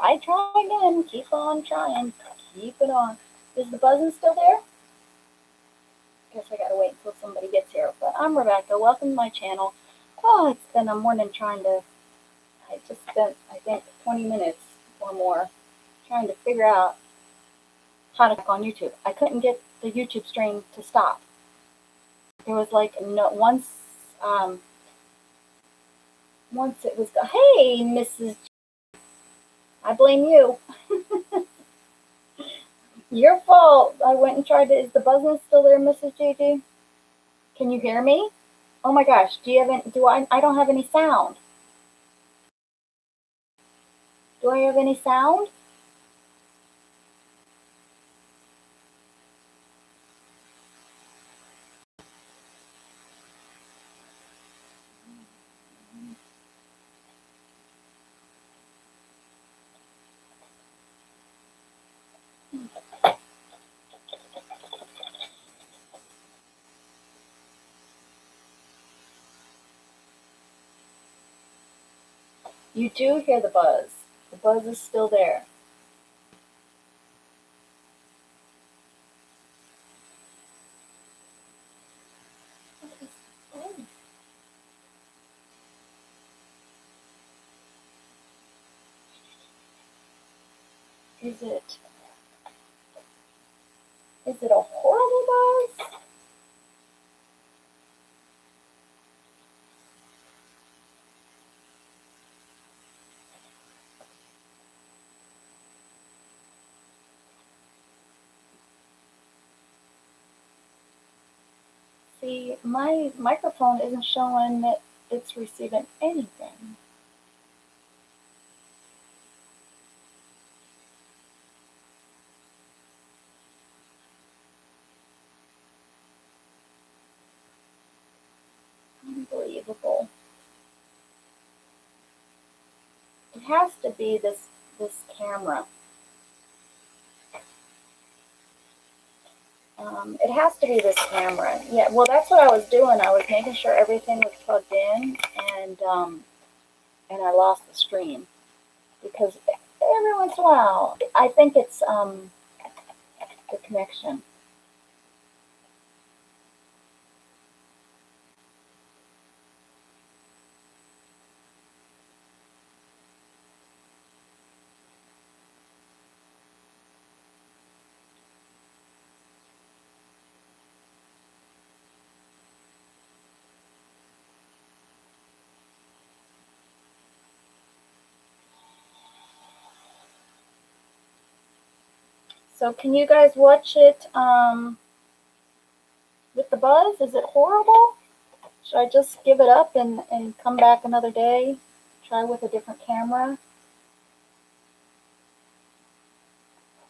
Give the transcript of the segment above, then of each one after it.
Try again. Keep on trying. Keep it on. Is the buzzing still there? Guess I gotta wait until somebody gets here. But I'm Rebecca. Welcome to my channel. Oh, it's been a morning trying to. I just spent, I think, 20 minutes or more trying to figure out how to click on YouTube. I couldn't get the YouTube stream to stop. There was like no once it was. Hey, Mrs. I blame you. Your fault. I went and tried to. Is the buzzing still there, Mrs. JJ? Can you hear me? Oh my gosh. Do you have any? Do I? I don't have any sound. Do I have any sound? You do hear the buzz. The buzz is still there. Is it a horrible buzz? See, my microphone isn't showing that it's receiving anything. Unbelievable. It has to be this camera. It has to be this camera. Yeah, well, that's what I was doing. I was making sure everything was plugged in, and I lost the stream because every once in a while, I think it's the connection. So can you guys watch it with the buzz? Is it horrible? Should I just give it up and come back another day? Try with a different camera?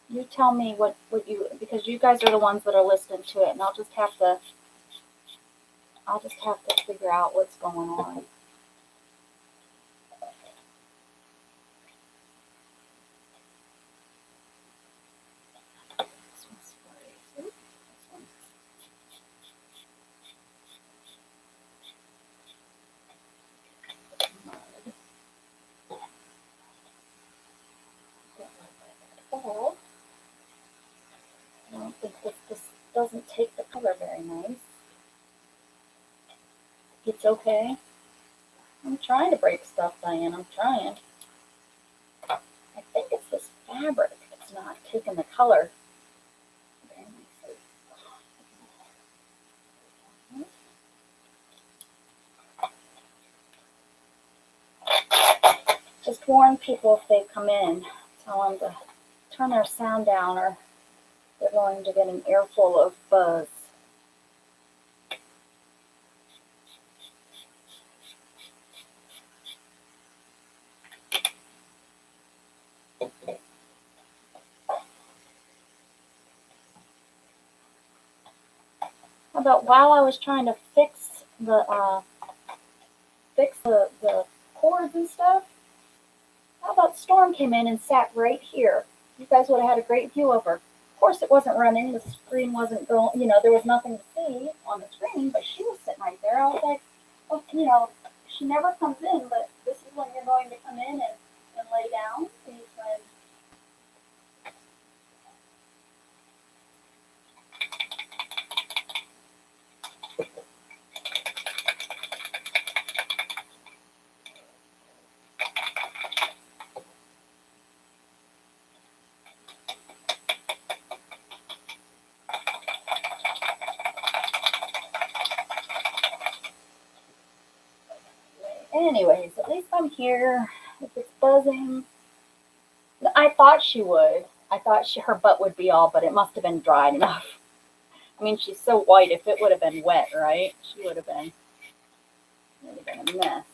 You tell me what you, because you guys are the ones that are listening to it, and I'll just have to figure out what's going on. I don't think this doesn't take the color very nice. It's okay. I'm trying to break stuff, Diane. I'm trying. I think it's this fabric that's not taking the color. Just warn people if they come in. Tell them to turn their sound down or they're going to get an earful of buzz. How about while I was trying to fix the cords and stuff, how about Storm came in and sat right here? You guys would have had a great view of her. Of course, it wasn't running. The screen wasn't going. There was nothing to see on the screen, but she was sitting right there. I was like, well, she never comes in, but this is when you're going to come in and lay down. These when Anyways, at least I'm here. If it's buzzing, I thought she would. I thought her butt would be all, but it must have been dried enough. I mean, she's so white. If it would have been wet, right? She would have been a mess.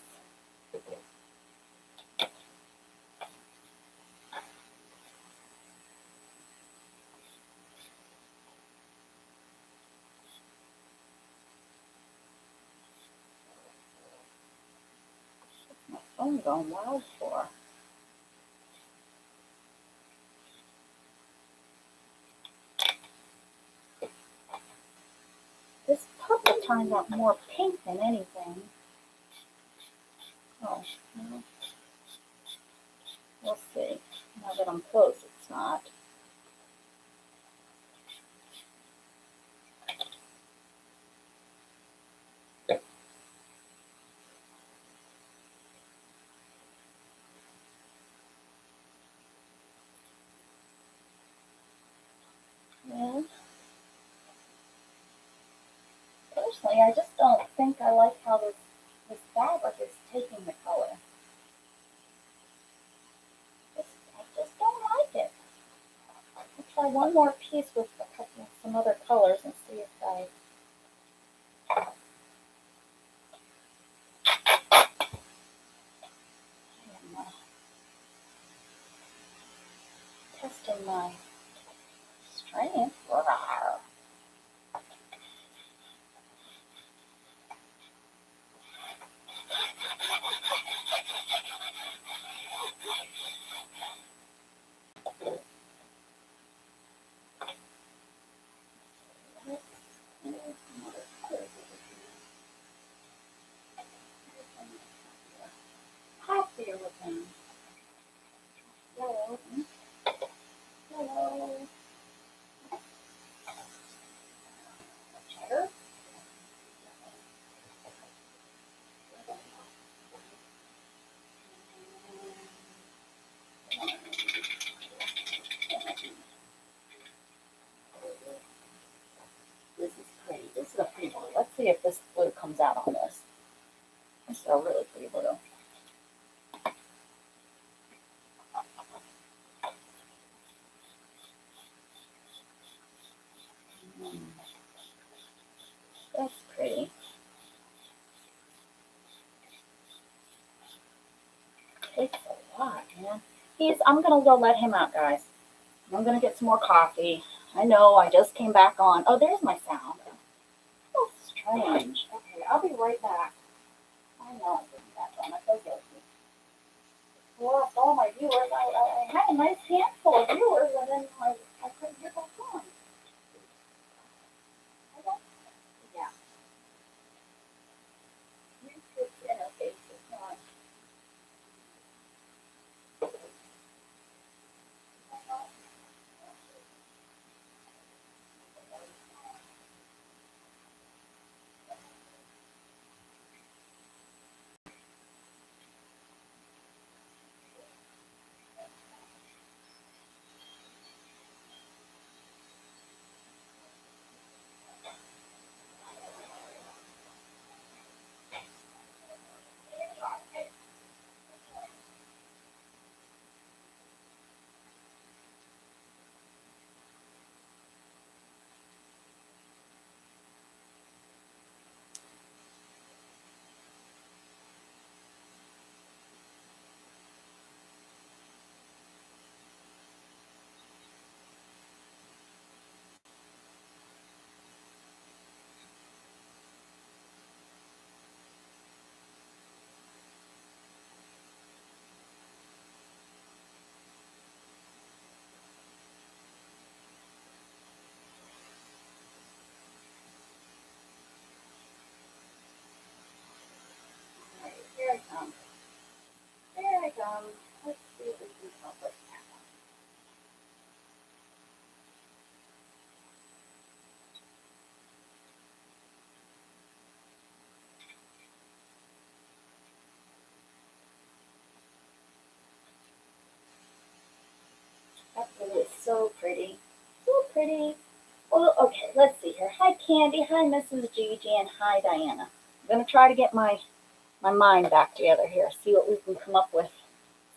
What's my phone going wild for? This purple turned out more pink than anything. Oh, well, we'll see. Now that I'm close, it's not. Yeah. Personally, I just don't think I like how this fabric is taking the color. I just don't like it. I'll try one more piece with some other colors and see if I am testing my strength. Happier with him. Yellow. Yellow. Cheddar. This is pretty. This is a pretty blue. Let's see if this blue comes out on this. This is a really pretty blue. That's pretty. Takes a lot, man. I'm gonna go let him out, guys. I'm gonna get some more coffee. I know I just came back on. Oh, there's my sound. Oh, strange. Okay, I'll be right back. I know I didn't back on. I feel guilty. Lost all my viewers. I had a nice handful of viewers, and then I couldn't get back on. Yeah. YouTube's interface is not. Here I come. Here I come. Let's see if we can help with that. That blue is so pretty. So pretty. Well, okay, let's see here. Hi, Candy. Hi, Mrs. Gigi. And hi, Diana. I'm going to try to get my my mind back together here, see what we can come up with.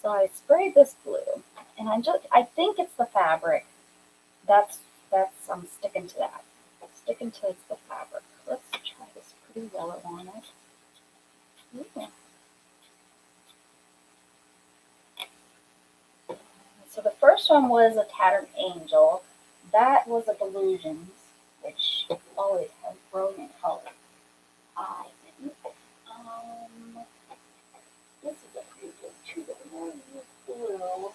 So I sprayed this blue, and I think it's the fabric. That's I'm sticking to that. Sticking to it's the fabric. Let's try this pretty yellow on it. Ooh. So the first one was a tattered angel. That was a delusions, which always has brilliant color. I think. This is a pretty good too. But I'm going to use blue.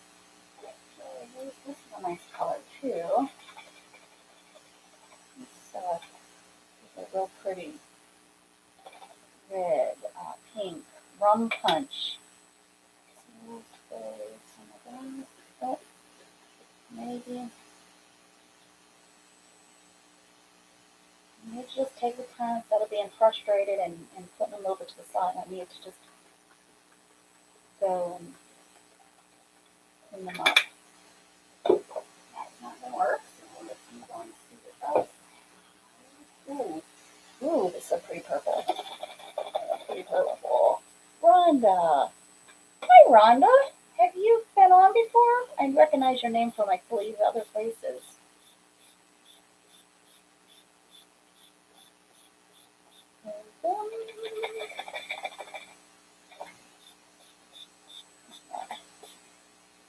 So this is a nice color too. This is a real pretty red, pink, rum punch. So we'll spray some of that. Maybe just take the time instead of being frustrated and putting them over to the side. I need to just go and clean them up. That's not going to work, so let's move on to see what else. Ooh, this is a pretty purple. Pretty purple. Rhonda. Hi, Rhonda. Have you been on before? I recognize your name from, I believe, other places.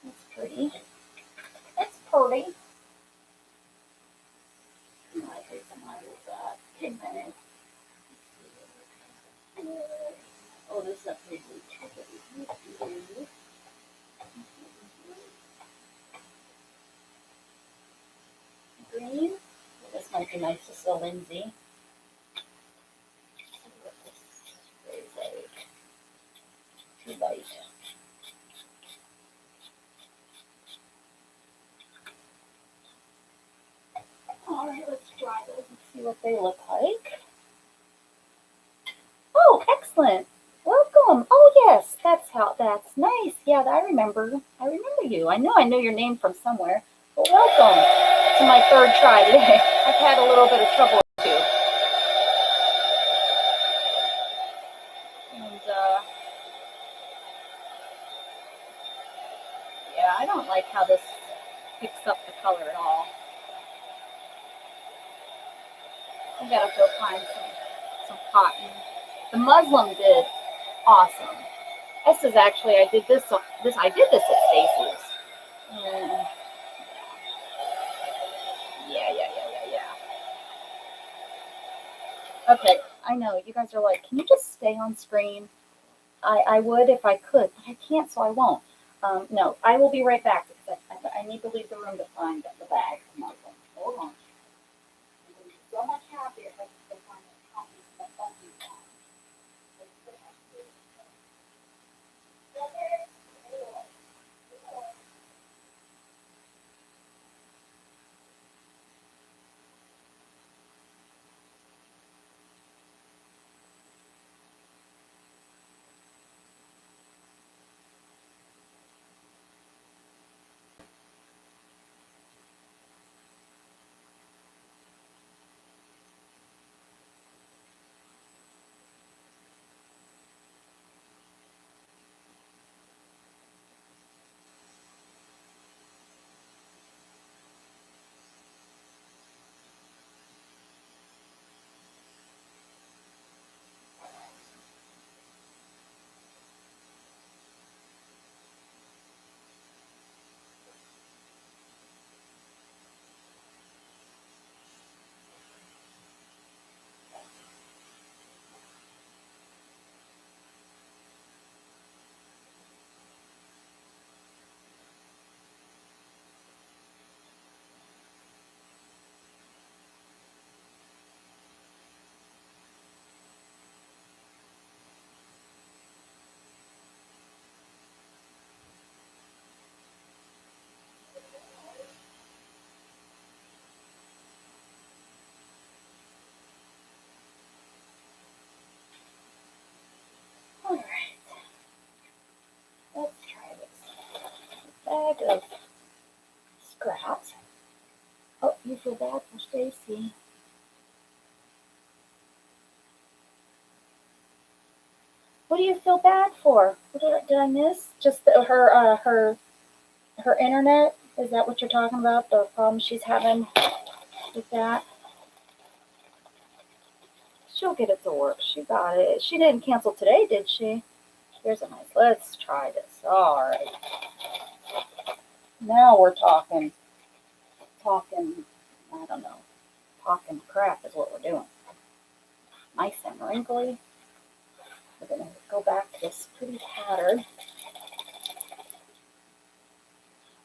That's pretty. That's pretty. I hate somebody with that pigmented. Oh, this is a pretty blue. Green. This might be nice to sell Lindsay. Too light. Alright, let's try those and see what they look like. Oh, excellent. Welcome. Oh, yes, that's nice. Yeah, I remember you. I know your name from somewhere. But welcome to my third try today. I've had a little bit of trouble too. And, yeah, I don't like how this picks up the color at all. I gotta go find some cotton. The muslin did awesome. This is actually I did this at Stacy's. Mm, yeah. Okay, I know you guys are like, can you just stay on screen? I would if I could, but I can't, so I won't. No, I will be right back because I need to leave the room to find the bag. Hold on. I'm going to be so much happier if I can go find the copies of that button. All right, let's try this. Bag of scraps. Oh, you feel bad for Stacy. Well, do you feel bad for? What did I miss? Just her internet? Is that what you're talking about? The problem she's having with that? She'll get it to work. She got it. She didn't cancel today, did she? Here's a nice. Let's try this. All right. Now we're talking. Talking. I don't know. Talking crap is what we're doing. Nice and wrinkly. We're gonna go back to this pretty pattern.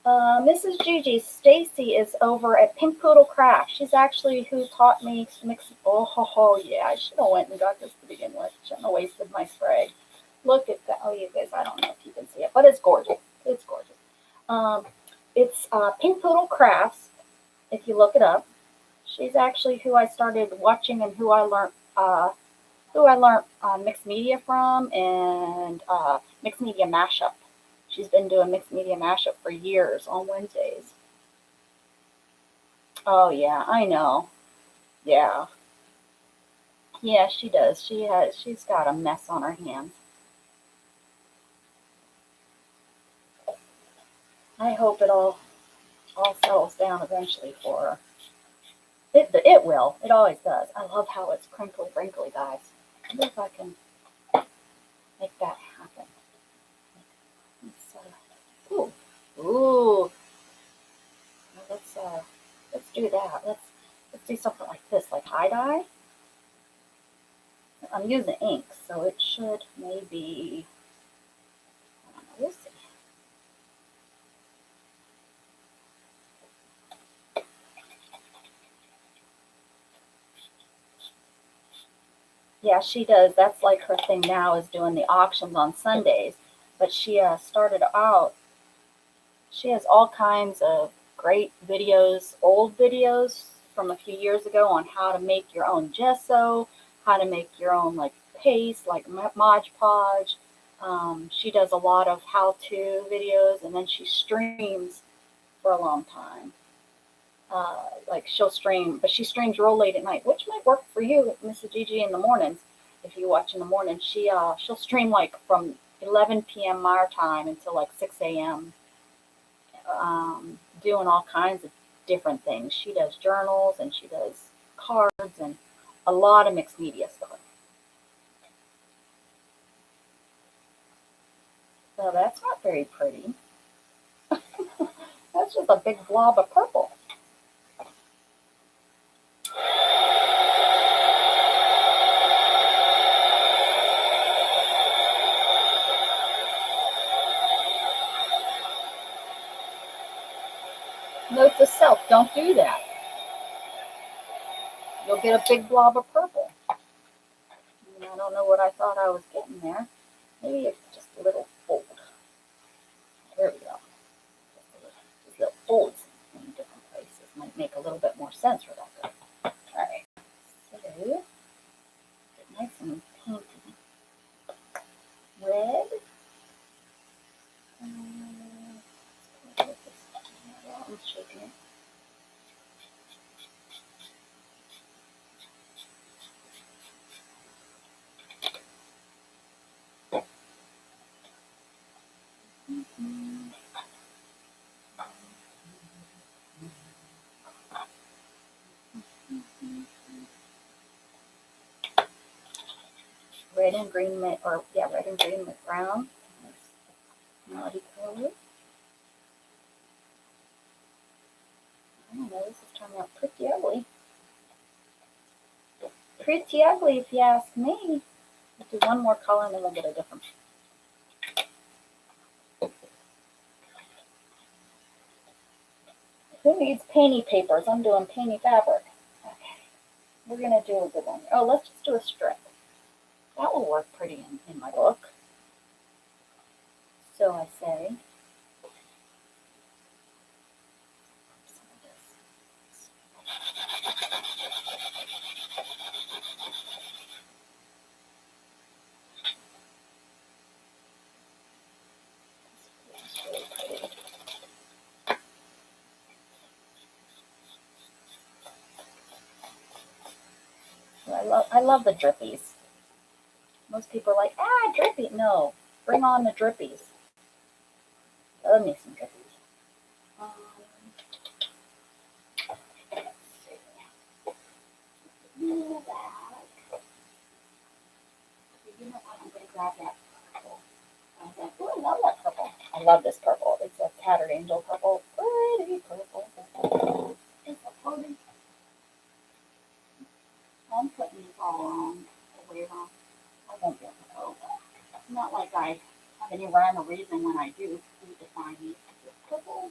Mrs. Gigi, Stacy is over at Pink Poodle Craft. She's actually who taught me to mix. Oh, yeah, I should have went and got this to begin with. Shouldn't have wasted my spray. Look at that. Oh, you guys, I don't know if you can see it, but it's gorgeous. It's gorgeous. It's Pink Poodle Crafts. If you look it up, she's actually who I started watching and who I learned mixed media from and mixed media mashup. She's been doing mixed media mashup for years on Wednesdays. Oh yeah, I know. Yeah. Yeah, she does. She's got a mess on her hands. I hope it all settles down eventually for her. It will. It always does. I love how it's crinkly wrinkly, guys. I wonder if I can make that happen. Ooh. Ooh. Let's do that. Let's do something like this, like high dye. I'm using ink, so it should maybe, I don't know, we'll see. Yeah, she does. That's like her thing now is doing the auctions on Sundays. But she started out, she has all kinds of great videos, old videos from a few years ago on how to make your own gesso, how to make your own like paste, like Mod Podge. She does a lot of how-to videos, and then she streams for a long time. Like she'll stream, but she streams real late at night, which might work for you, Mrs. Gigi, in the mornings. If you watch in the morning, she'll stream like from 11 p.m. our time until like 6 a.m. Doing all kinds of different things. She does journals and she does cards and a lot of mixed media stuff. So that's not very pretty. That's just a big blob of purple. Note to self, don't do that. You'll get a big blob of purple. And I don't know what I thought I was getting there. Maybe it's just a little fold. There we go. Just little folds in different places might make a little bit more sense, Rebecca. Alright. So, get nice and pinky. Red. I'm shaking it. Red and green with, red and green with brown. Muddy color. I don't know, this is turning out pretty ugly. Pretty ugly if you ask me. Let's do one more color and then we'll get a different. Who needs painty papers? I'm doing painty fabric. Okay. We're going to do a good one. Oh, let's just do a strip. That will work pretty in my book. So I say. I love the drippies. Most people are like, drippy. No, bring on the drippies. Love me some drippies. Let's see. Back. You know what? I'm going to grab that purple. Oh, I love that purple. I love this purple. It's a Tattered Angel purple. Pretty purple. It's so pretty. I'm putting these all around the way around. I won't be able to go. It's not like I have any rhyme or reason when I do define these. Purple.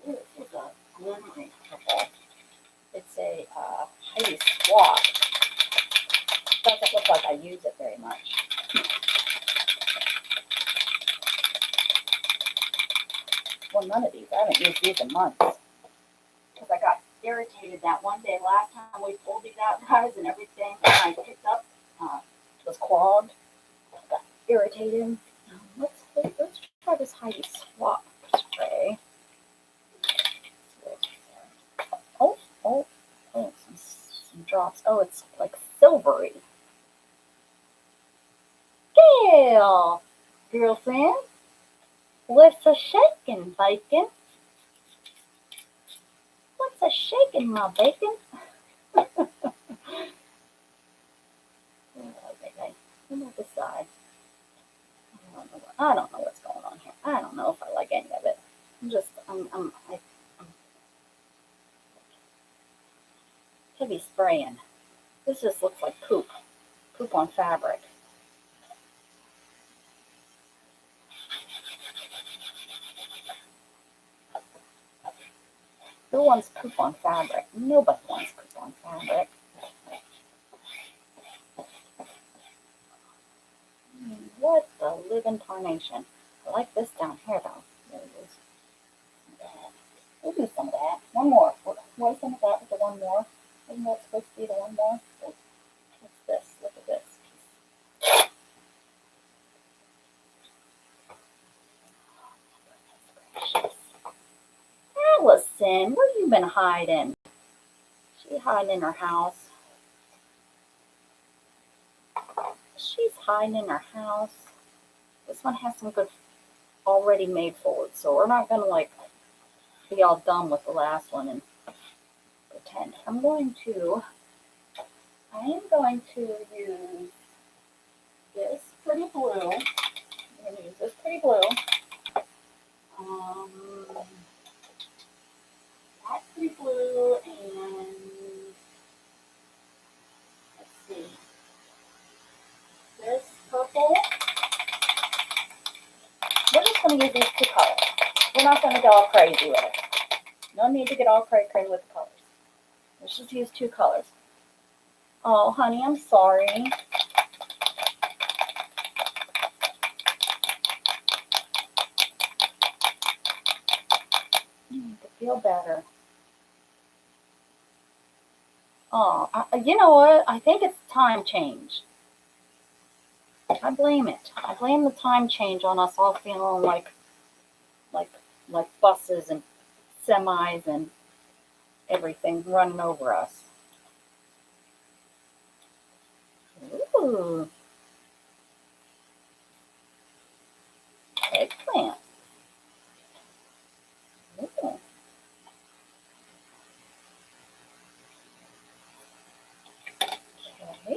This is a glimmering purple. It's a Heidi Swap. Doesn't look like I use it very much. Well, none of these. I haven't used these in months. Because I got irritated that one day last time we pulled these out, guys, and everything I picked up was clogged. Got irritated. Let's try this Heidi Swap spray. Oh, some drops. Oh, it's like silvery. Gail, girlfriend, what's a shaking, bacon? What's a shaking, my bacon? Okay, what about this side? I don't know what's going on here. I don't know if I like any of it. I'm heavy spraying. This just looks like poop. Poop on fabric. Who wants poop on fabric? Nobody wants poop on fabric. What the living tarnation? I like this down here though. There it is. We'll do some of that. One more. Why some of that with the one more? Isn't that supposed to be the one more? What's this? Look at this. Allison, where you been hiding? She hiding in her house. She's hiding in her house. This one has some good already made folds, so we're not gonna like be all done with the last one and pretend. I am going to use this pretty blue. I'm going to use this pretty blue. That pretty blue, and let's see, this purple. We're just going to use these two colors. We're not going to go all crazy with it. No need to get all crazy with the colors. Let's just use two colors. Oh, honey, I'm sorry. You need to feel better. Oh, you know what? I think it's time change. I blame it. I blame the time change on us all feeling like buses and semis and everything running over us. Ooh. Eggplant. Ooh. Okay.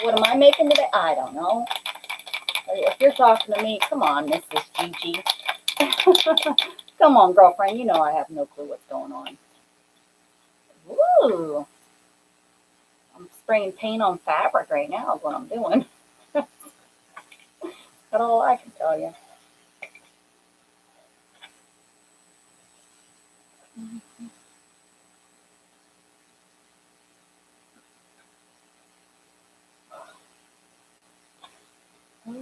What am I making today? I don't know. If you're talking to me, come on, Mrs. Gigi. Come on, girlfriend. You know I have no clue what's going on. Ooh. I'm spraying paint on fabric right now is what I'm doing. That's all I can tell you.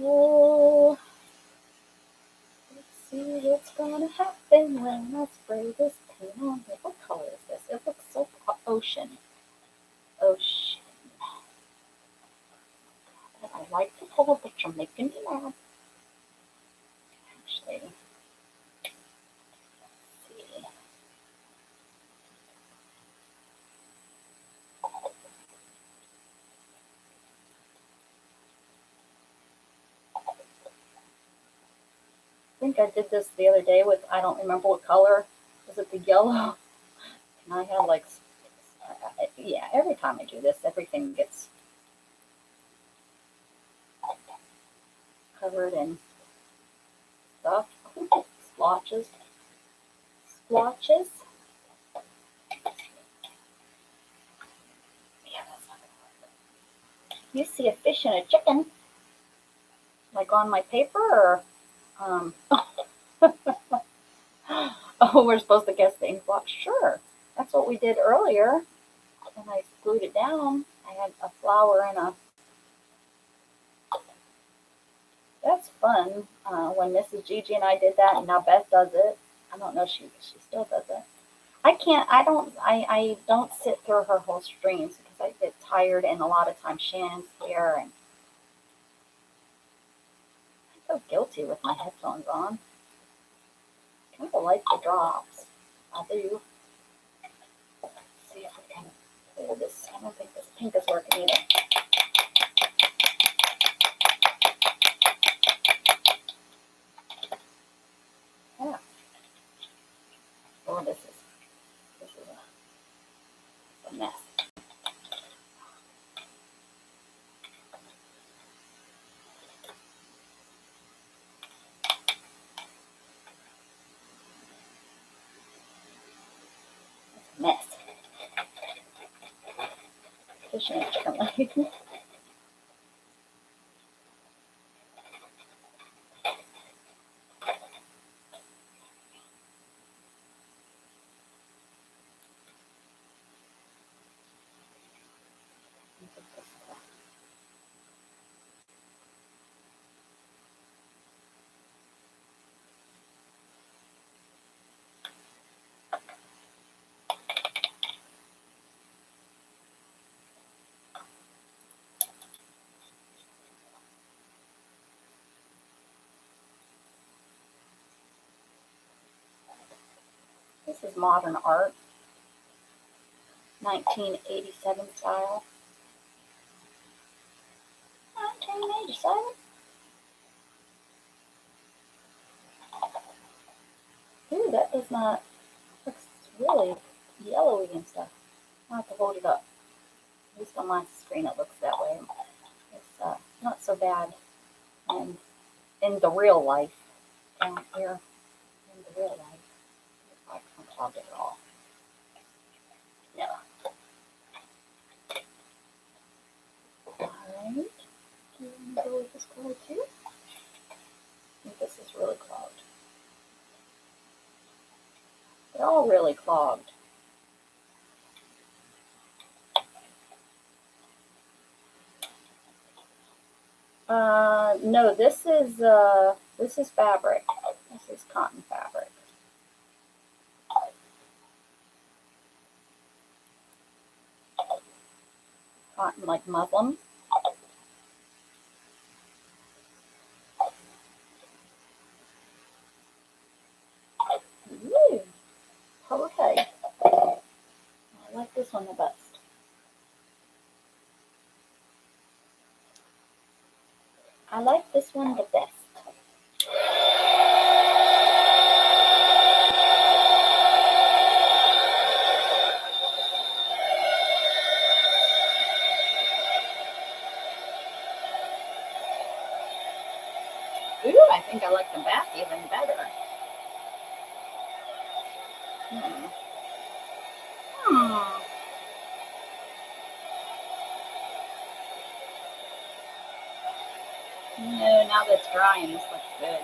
Oh, let's see what's gonna happen when I spray this paint on here. What color is this? It looks so ocean. Ocean. I like the color, but you're making me mad. Actually, let's see. think I did this the other day with, I don't remember what color. Was it the yellow? And I had like, yeah, every time I do this, everything gets covered in stuff. Splotches. Splotches. Yeah, that's not gonna work. You see a fish and a chicken, like on my paper, or, oh, we're supposed to guess the ink blot? Sure. That's what we did earlier. And I glued it down. I had a flower and a, that's fun. When Mrs. Gigi and I did that, and now Beth does it. I don't know if she still does it. I can't, I don't sit through her whole streams because I get tired, and a lot of times Shannon's here, and I feel guilty with my headphones on. I kind of like the drops. I do. Let's see if we can pull this. I don't think this pink is working either. Yeah. Oh, this is a mess. Mess. Fish and chicken leg. This is modern art, 1987 style. 1987? Ooh, that does not, looks really yellowy and stuff. I'll have to hold it up. At least on my screen it looks that way. It's not so bad in the real life down here. In the real life. I can't clog it at all. Yeah. Alright. Do you want to go with this color too? I think this is really clogged. They're all really clogged. No, this is fabric. This is cotton fabric. Cotton like muslin. Ooh, okay. I like this one the best. I like this one the best. Ooh, I think I like the back even better. Hmm. No, now that's drying, this looks good.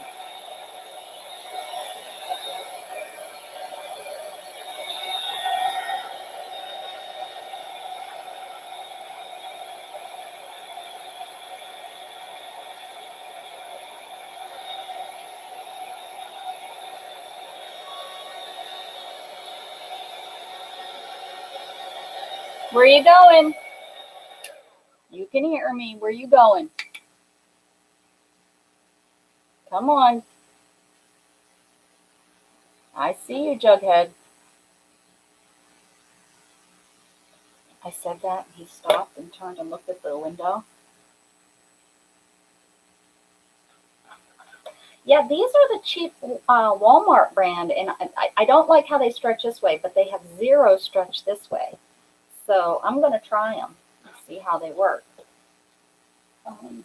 Where you going? You can hear me. Where you going? Come on. I see you, Jughead. I said that, and he stopped and turned and looked at the window. Yeah, these are the cheap Walmart brand, and I don't like how they stretch this way, but they have zero stretch this way. So I'm going to try them and see how they work. Um,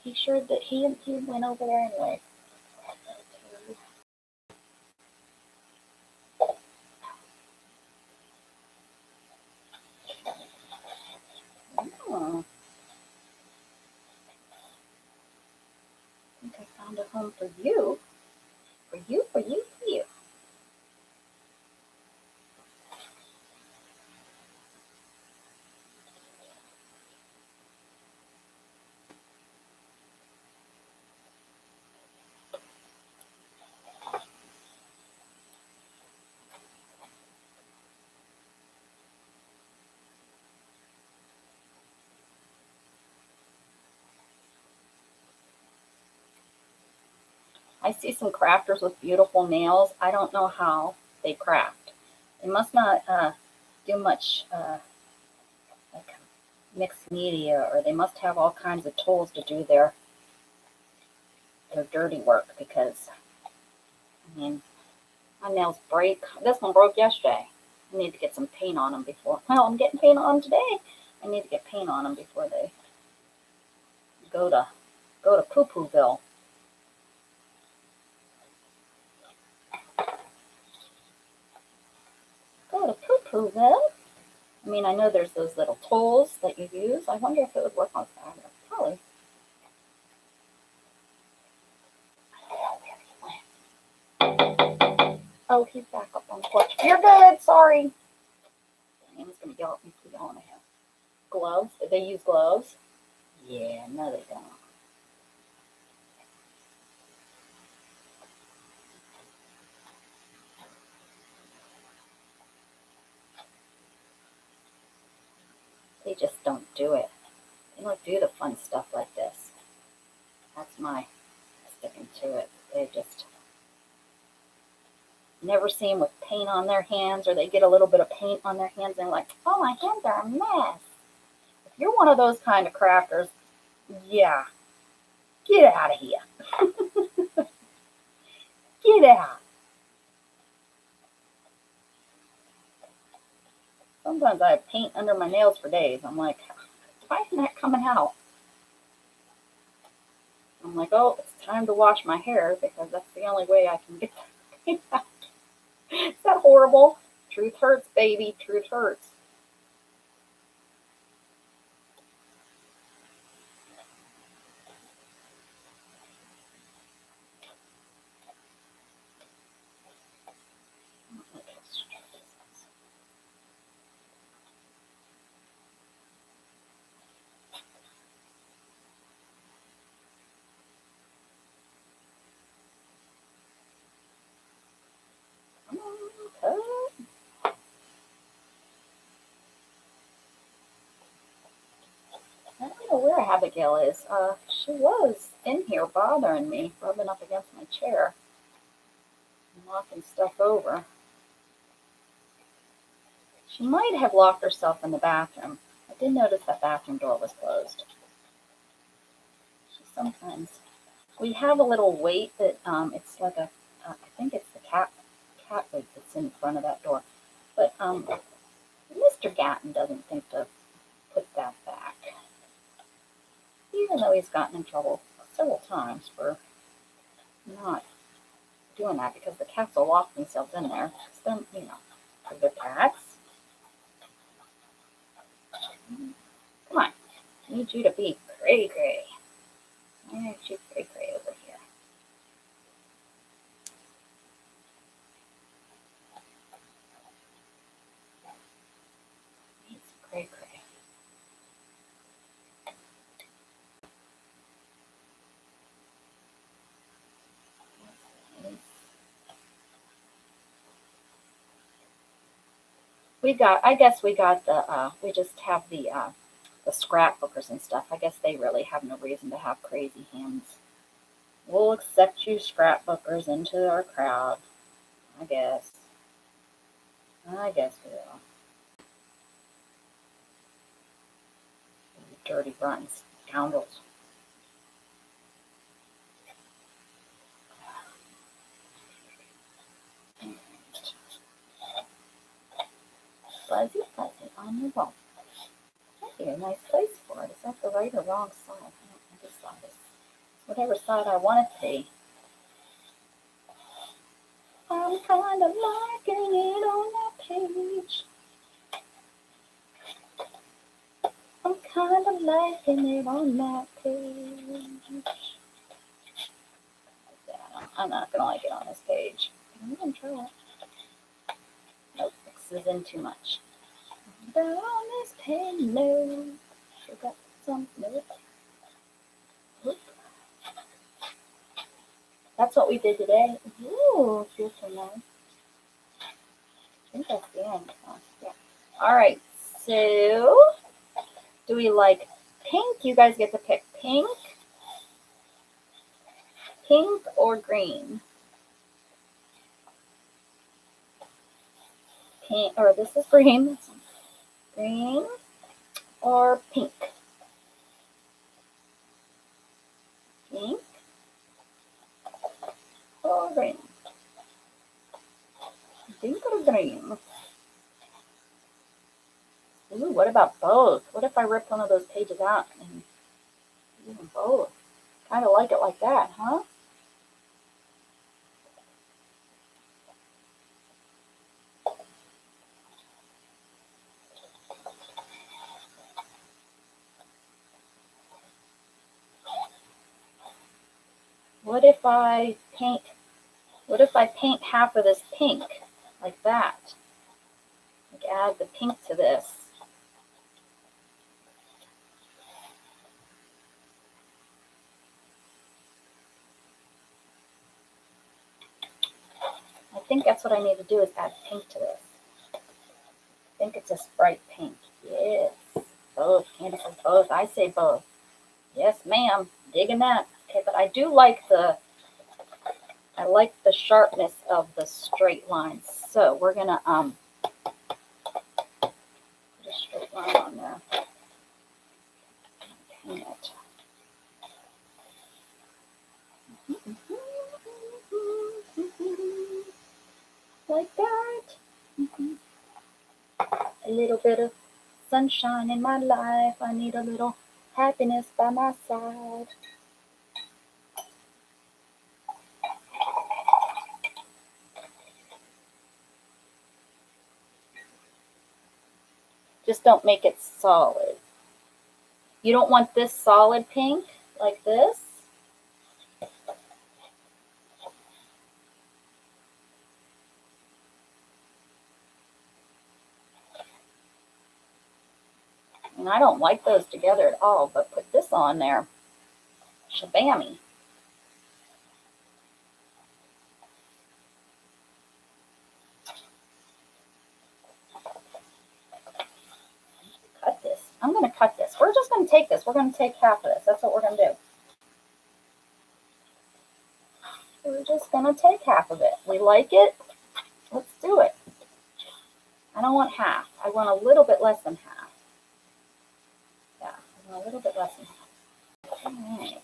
he sure that he went over there anyway. Oh, I think I found a home for you. For you, for you, for you. I see some crafters with beautiful nails. I don't know how they craft. They must not do much like mixed media, or they must have all kinds of tools to do their dirty work because, I mean, my nails break. This one broke yesterday. I need to get some paint on them before. Well, I'm getting paint on them today. I need to get paint on them before they go to Poo Pooville. Go to Poo Pooville. I mean, I know there's those little tools that you use. I wonder if it would work on fabric. Probably. Oh, he's back up on the porch. You're good. Sorry. Anna's gonna yell at me for yelling at him. Gloves? Did they use gloves? Yeah, no, they don't. They just don't do it. They don't do the fun stuff like this. That's my sticking to it. They just never see them with paint on their hands, or they get a little bit of paint on their hands and they're like, oh, my hands are a mess. If you're one of those kind of crafters, yeah, get out of here. Get out. Sometimes I have paint under my nails for days. I'm like, why isn't that coming out? I'm like, oh, it's time to wash my hair because that's the only way I can get that paint out. Is that horrible? Truth hurts, baby. Truth hurts. I don't know where Abigail is. She was in here bothering me, rubbing up against my chair, knocking stuff over. She might have locked herself in the bathroom. I did notice that bathroom door was closed. She sometimes. We have a little weight that it's like I think it's the cat weight that's in front of that door. But Mr. Gatton doesn't think to put that back, even though he's gotten in trouble several times for not doing that because the cats will lock themselves in there. Then, for the cats. Come on, I need you to be cray cray. Why aren't you cray cray over here? It's cray cray. I guess we got we just have the scrapbookers and stuff. I guess they really have no reason to have crazy hands. We'll accept you scrapbookers into our crowd. I guess. I guess we will. You dirty, rotten scoundrels. be a nice place for it. Is that the right or wrong side? I don't think this side is. Whatever side I want it to be. I'm kind of liking it on that page. I'm kind of liking it on that page. Yeah, I'm not going to like it on this page. I'm going to try it. Nope, this is in too much. But on this page, no. Forgot something. Nope. That's what we did today. Ooh, feels so nice. I think that's the end. Oh, yeah. All right, so do we like pink? You guys get to pick pink or green. Pink, or this is green. Green or pink. Pink or green. Pink or green. Ooh, what about both? What if I ripped one of those pages out and do them both? Kind of like it like that, huh? What if I paint half of this pink like that? Like add the pink to this. I think that's what I need to do is add pink to this. I think it's a bright pink. Yes. Both. Candy says both. I say both. Yes, ma'am. Digging that. Okay, but I do like the sharpness of the straight lines. So we're gonna put a straight line on there. Paint it. Like that. A little bit of sunshine in my life. I need a little happiness by my side. Just don't make it solid. You don't want this solid pink like this. And I don't like those together at all, but put this on there. Shabammy. Cut this. I'm going to cut this. We're just going to take this. We're going to take half of this. That's what we're going to do. We're just going to take half of it. We like it. Let's do it. I don't want half. I want a little bit less than half. Yeah, I want a little bit less than half. All right.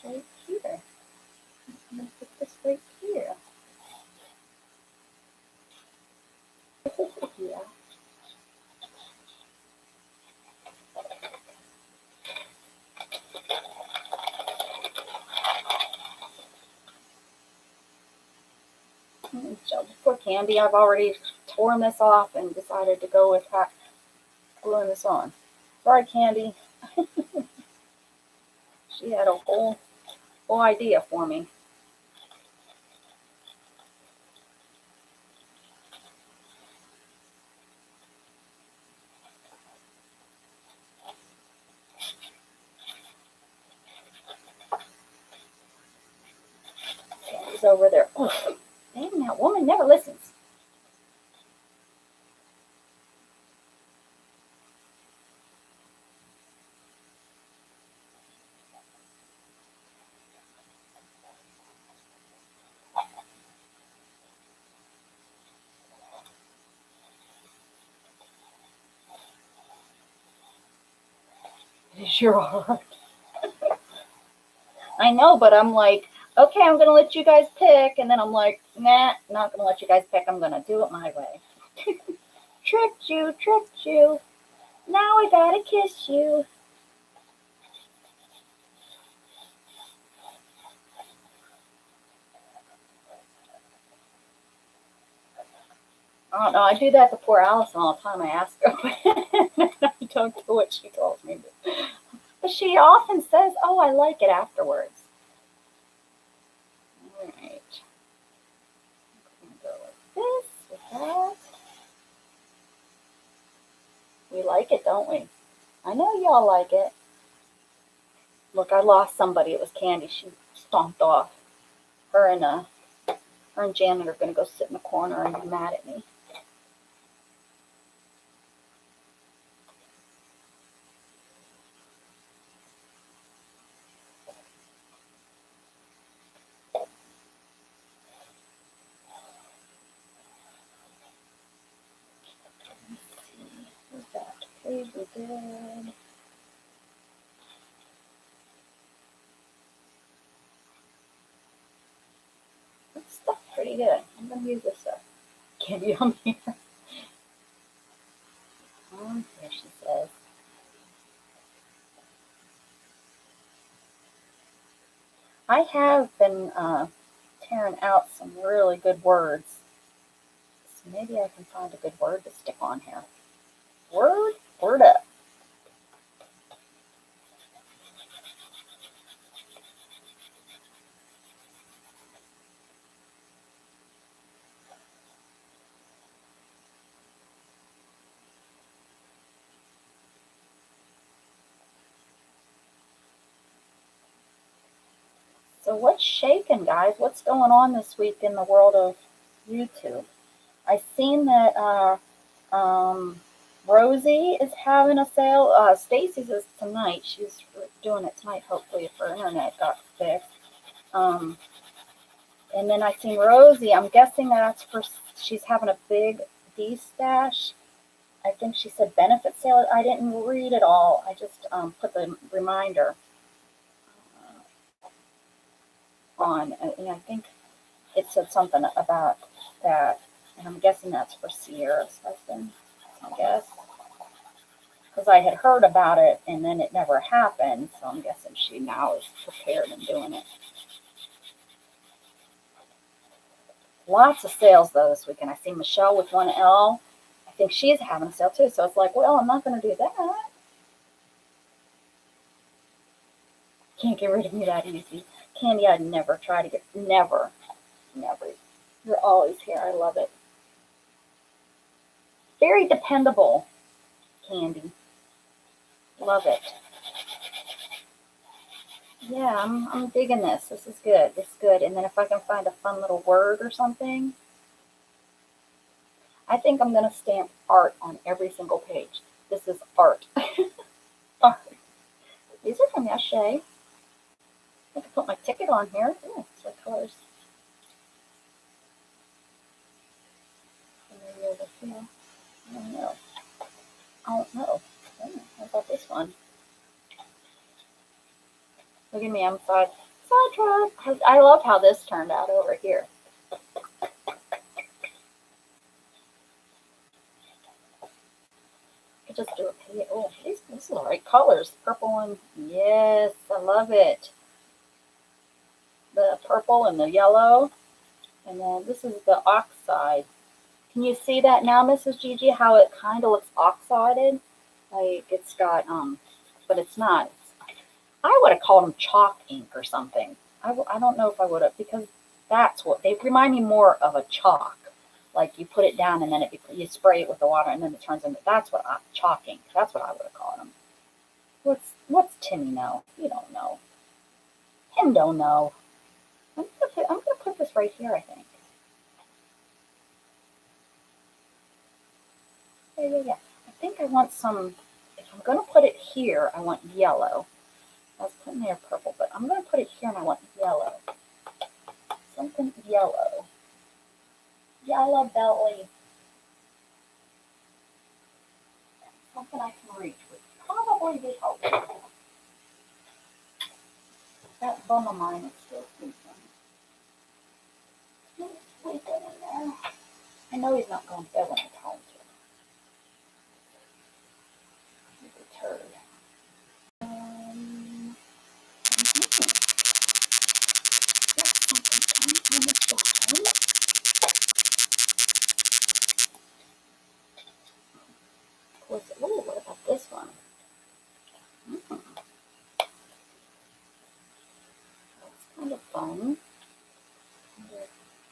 Right here. I'm going to put this right here. Yeah. So for Candy, I've already torn this off and decided to go with gluing this on. Sorry, Candy. She had a whole idea for me. Candy's over there. Oh, dang, that woman never listens. It's your heart. I know, but I'm like, okay, I'm gonna let you guys pick, and then I'm like, nah, not gonna let you guys pick. I'm gonna do it my way. Tricked you, tricked you. Now I gotta kiss you. I don't know. I do that to poor Allison all the time. I ask her, I don't do what she told me. But she often says, "Oh, I like it afterwards." All right. I'm gonna go like this with that. We like it, don't we? I know y'all like it. Look, I lost somebody. It was Candy. She stomped off. Her and her and Janet are gonna go sit in the corner and be mad at me. Let's see. Where's that? Please, we did. This stuff's pretty good. I'm gonna use this stuff. Candy on here. Here she says. I have been tearing out some really good words. So maybe I can find a good word to stick on here. Word up. So what's shaking, guys? What's going on this week in the world of YouTube? I seen that Rosie is having a sale. Stacy's is tonight. She's doing it tonight, hopefully, if her internet got fixed. Um, and then I seen Rosie. I'm guessing that's for she's having a big D-stash. I think she said benefit sale. I didn't read it all. I just put the reminder on, and I think it said something about that. And I'm guessing that's for Sierra's husband, I guess. Because I had heard about it and then it never happened. So I'm guessing she now is prepared and doing it. Lots of sales though this weekend. I see Michelle with 1L. I think she's having a sale too. So it's like, well, I'm not going to do that. Can't get rid of me that easy. Candy, I'd never try to get, never. You're always here. I love it. Very dependable, Candy. Love it. Yeah, I'm digging this. This is good. This is good. And then if I can find a fun little word or something, I think I'm going to stamp art on every single page. This is art. Art. These are from Yesterday. I can put my ticket on here. Ooh, it's what colors? Maybe over here. I don't know. How about this one? Look at me, I'm sidetracked. I love how this turned out over here. I could just do a oh, this is the right colors. Purple and yes, I love it. The purple and the yellow. And then this is the oxide. Can you see that now, Mrs. Gigi, how it kind of looks oxided? Like it's got, but it's not. I would have called them chalk ink or something. I don't know if I would have, because that's what, they remind me more of a chalk. Like you put it down and then you spray it with the water and then it turns into, that's what, chalk ink. That's what I would have called them. What's Timmy know? You don't know. Him don't know. I'm gonna put this right here, I think. Yeah. I think I want some, if I'm gonna put it here, I want yellow. I was putting there purple, but I'm gonna put it here and I want yellow. Something yellow. Yellow belly. Something I can reach would probably be helpful. bum of mine is still sleeping. He's sleeping in there. I know he's not going to bed when I tell him to. He's a turd. Mhm. Oh, what about this one? That's kind of fun.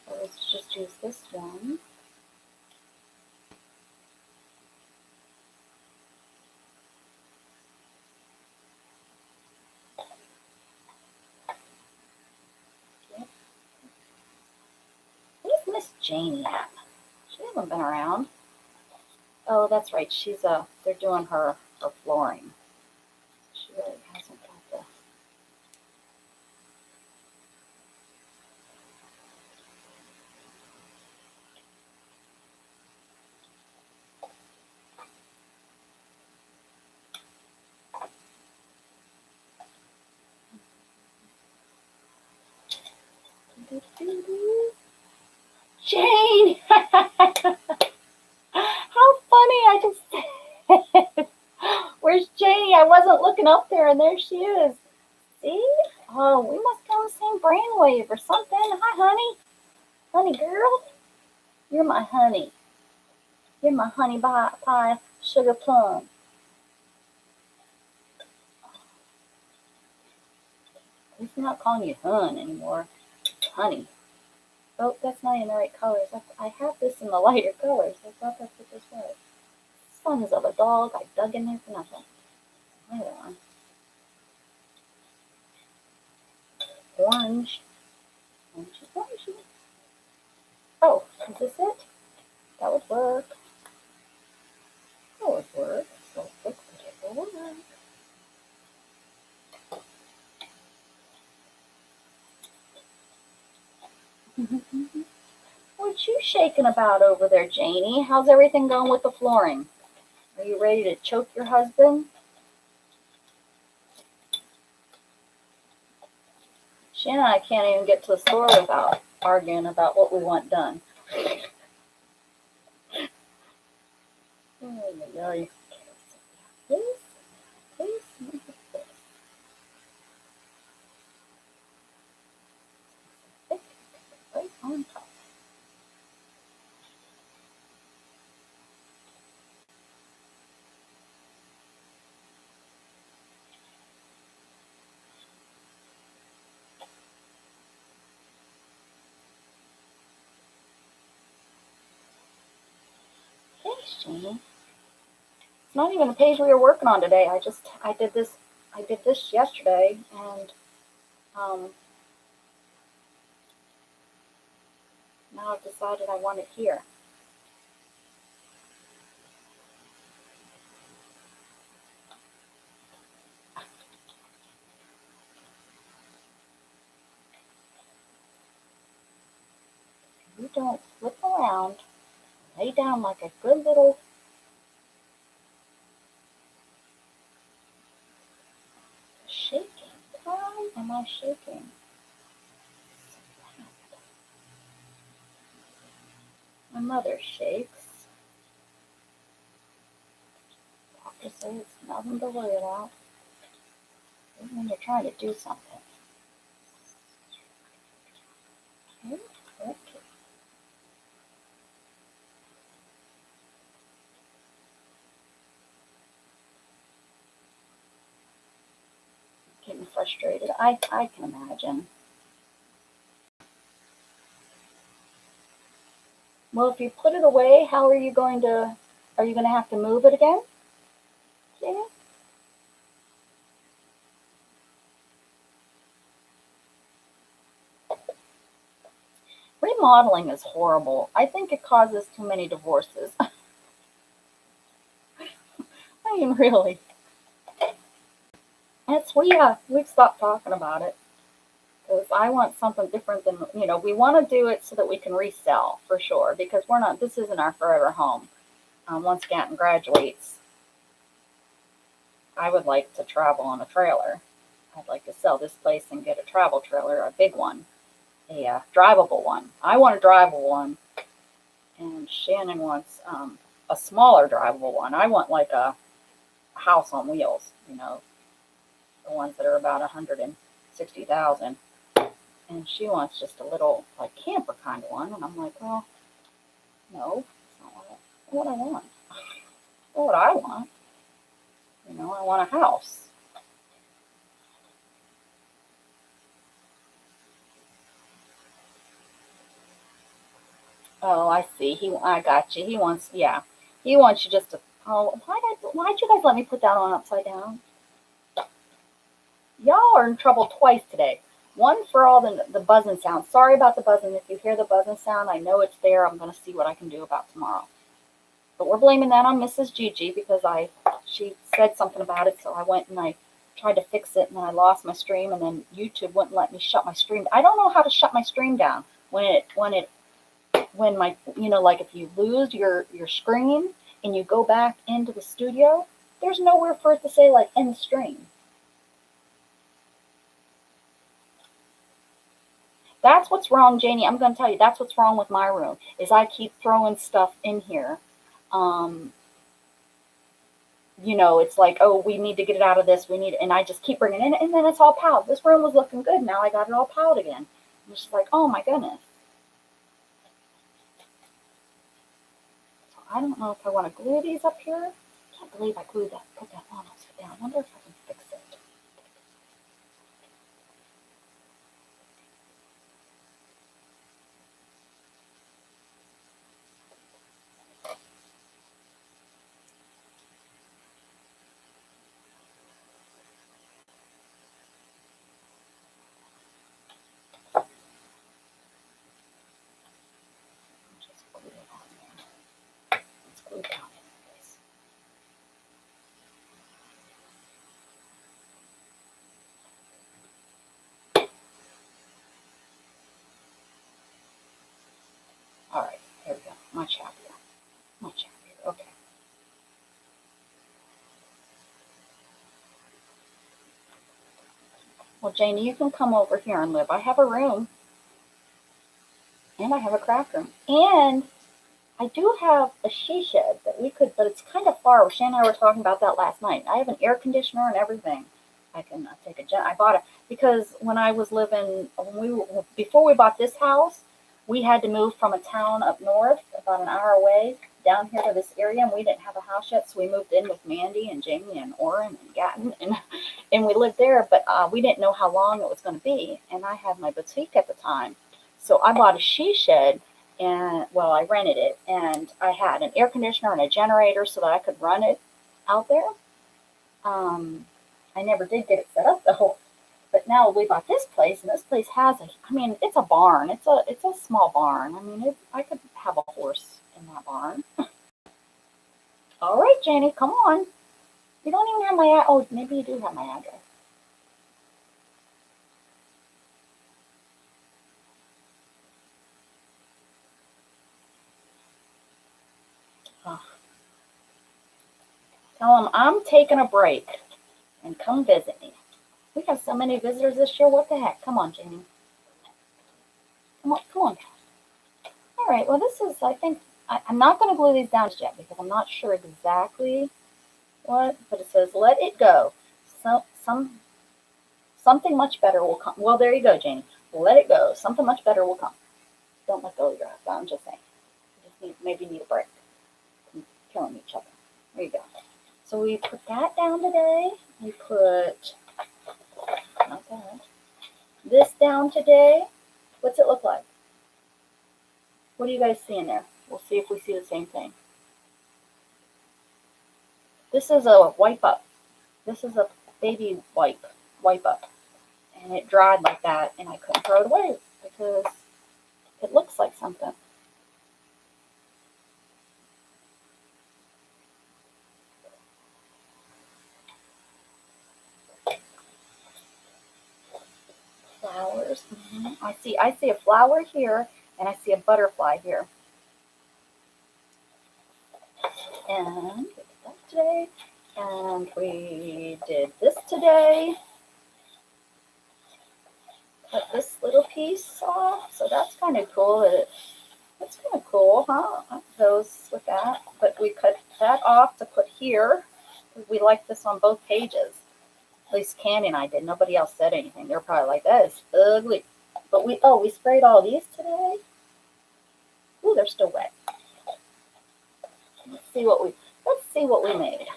So let's just use this one. Yep. Where's Miss Janie at? She hasn't been around. Oh, that's right. They're doing her flooring. She really hasn't got the. Jane! How funny! I just. Where's Janie? I wasn't looking up there, and there she is. See? Oh, we must be on the same brainwave or something. Hi, honey. Honey girl. You're my honey. You're my honey pie sugar plum. He's not calling you hun anymore. It's honey. Oh, that's not in the right colors. I have this in the lighter colors. I thought that's what this was. Sons of a dog. I dug in there for nothing. Hold on. Orange. Orangey, orangey. Oh, is this it? That would work. That would work. So fix it. It will work. What you shaking about over there, Janie? How's everything going with the flooring? Are you ready to choke your husband? Shannon and I can't even get to the store without arguing about what we want done. This, this, this, right on top. Thanks, Janie. It's not even a page we were working on today. I did this yesterday, and um, now I've decided I want it here. You don't flip around, lay down like a good little shaking. Why am I shaking? My mother shakes. Doctors say it's nothing to worry about, even when you're trying to do something. Okay, okay. Getting frustrated. I can imagine. Well, if you put it away, how are you going to? Are you going to have to move it again? Jamie? Remodeling is horrible. I think it causes too many divorces. I mean, really. We've stopped talking about it because I want something different than we want to do it so that we can resell for sure because we're not. This isn't our forever home. Once Gatton graduates, I would like to travel on a trailer. I'd like to sell this place and get a travel trailer, a big one, a drivable one. I want a drivable one, and Shannon wants a smaller drivable one. I want like a house on wheels, you know, the ones that are about 160,000. And she wants just a little like camper kind of one, and I'm like, well, no, it's not what I want. What I want, you know, I want a house. Oh, I see. I got you. He wants, yeah, he wants you just to. Oh, why'd you guys let me put that on upside down? Y'all are in trouble twice today. One for all the buzzing sound. Sorry about the buzzing. If you hear the buzzing sound, I know it's there. I'm gonna see what I can do about tomorrow. But we're blaming that on Mrs. Gigi because she said something about it, so I went and I tried to fix it, and then I lost my stream, and then YouTube wouldn't let me shut my stream. I don't know how to shut my stream down when my, you know, like if you lose your screen and you go back into the studio, there's nowhere for it to say like end stream. That's what's wrong, Janie. I'm going to tell you, that's what's wrong with my room is I keep throwing stuff in here. Um, you know, it's like, oh, we need to get it out of this. And I just keep bringing it in, and then it's all piled. This room was looking good. Now I got it all piled again. I'm just like, oh my goodness. So I don't know if I want to glue these up here. I can't believe I put that on upside down. I wonder if I can fix it. Just glue it on there. Let's glue it down in place. All right, here we go. Much happier. Much happier. Okay. Well, Janie, you can come over here and live. I have a room, and I have a craft room, and I do have a she shed that we could, but it's kind of far. Shannon and I were talking about that last night. I have an air conditioner and everything. I can take a jet. I bought it because when I was living, before we bought this house, we had to move from a town up north, about an hour away, down here to this area, and we didn't have a house yet, so we moved in with Mandy and Jamie and Orrin and Gatton, and we lived there, but we didn't know how long it was going to be, and I had my boutique at the time, so I bought a she shed, and well, I rented it, and I had an air conditioner and a generator so that I could run it out there. Um, I never did get it set up though. But now we bought this place, and this place has a. I mean, it's a barn. It's a small barn. I mean, I could have a horse in that barn. All right, Janie, come on. You don't even have my. Oh, maybe you do have my address. Oh, tell them I'm taking a break and come visit me. We have so many visitors this year. What the heck? Come on, Janie. Come on, come on. All right. Well, this is. I think I'm not going to glue these down yet because I'm not sure exactly what. But it says let it go. So something much better will come. Well, there you go, Janie. Let it go. Something much better will come. Don't let go of your husband. I'm just saying. You just maybe need a break from killing each other. There you go. So we put that down today. We put not that. This down today. What's it look like? What do you guys see in there? We'll see if we see the same thing. This is a wipe up. This is a baby wipe up. And it dried like that, and I couldn't throw it away because it looks like something. Flowers. Mm-hmm. I see a flower here, and I see a butterfly here. And we did that today, and we did this today. cut this little piece off. So that's kind of cool. That's kind of cool, huh? Goes with that. But we cut that off to put here. We like this on both pages. At least Candy and I did. Nobody else said anything. They're probably like, that is ugly. But we sprayed all these today. Ooh, they're still wet. Let's see what we made.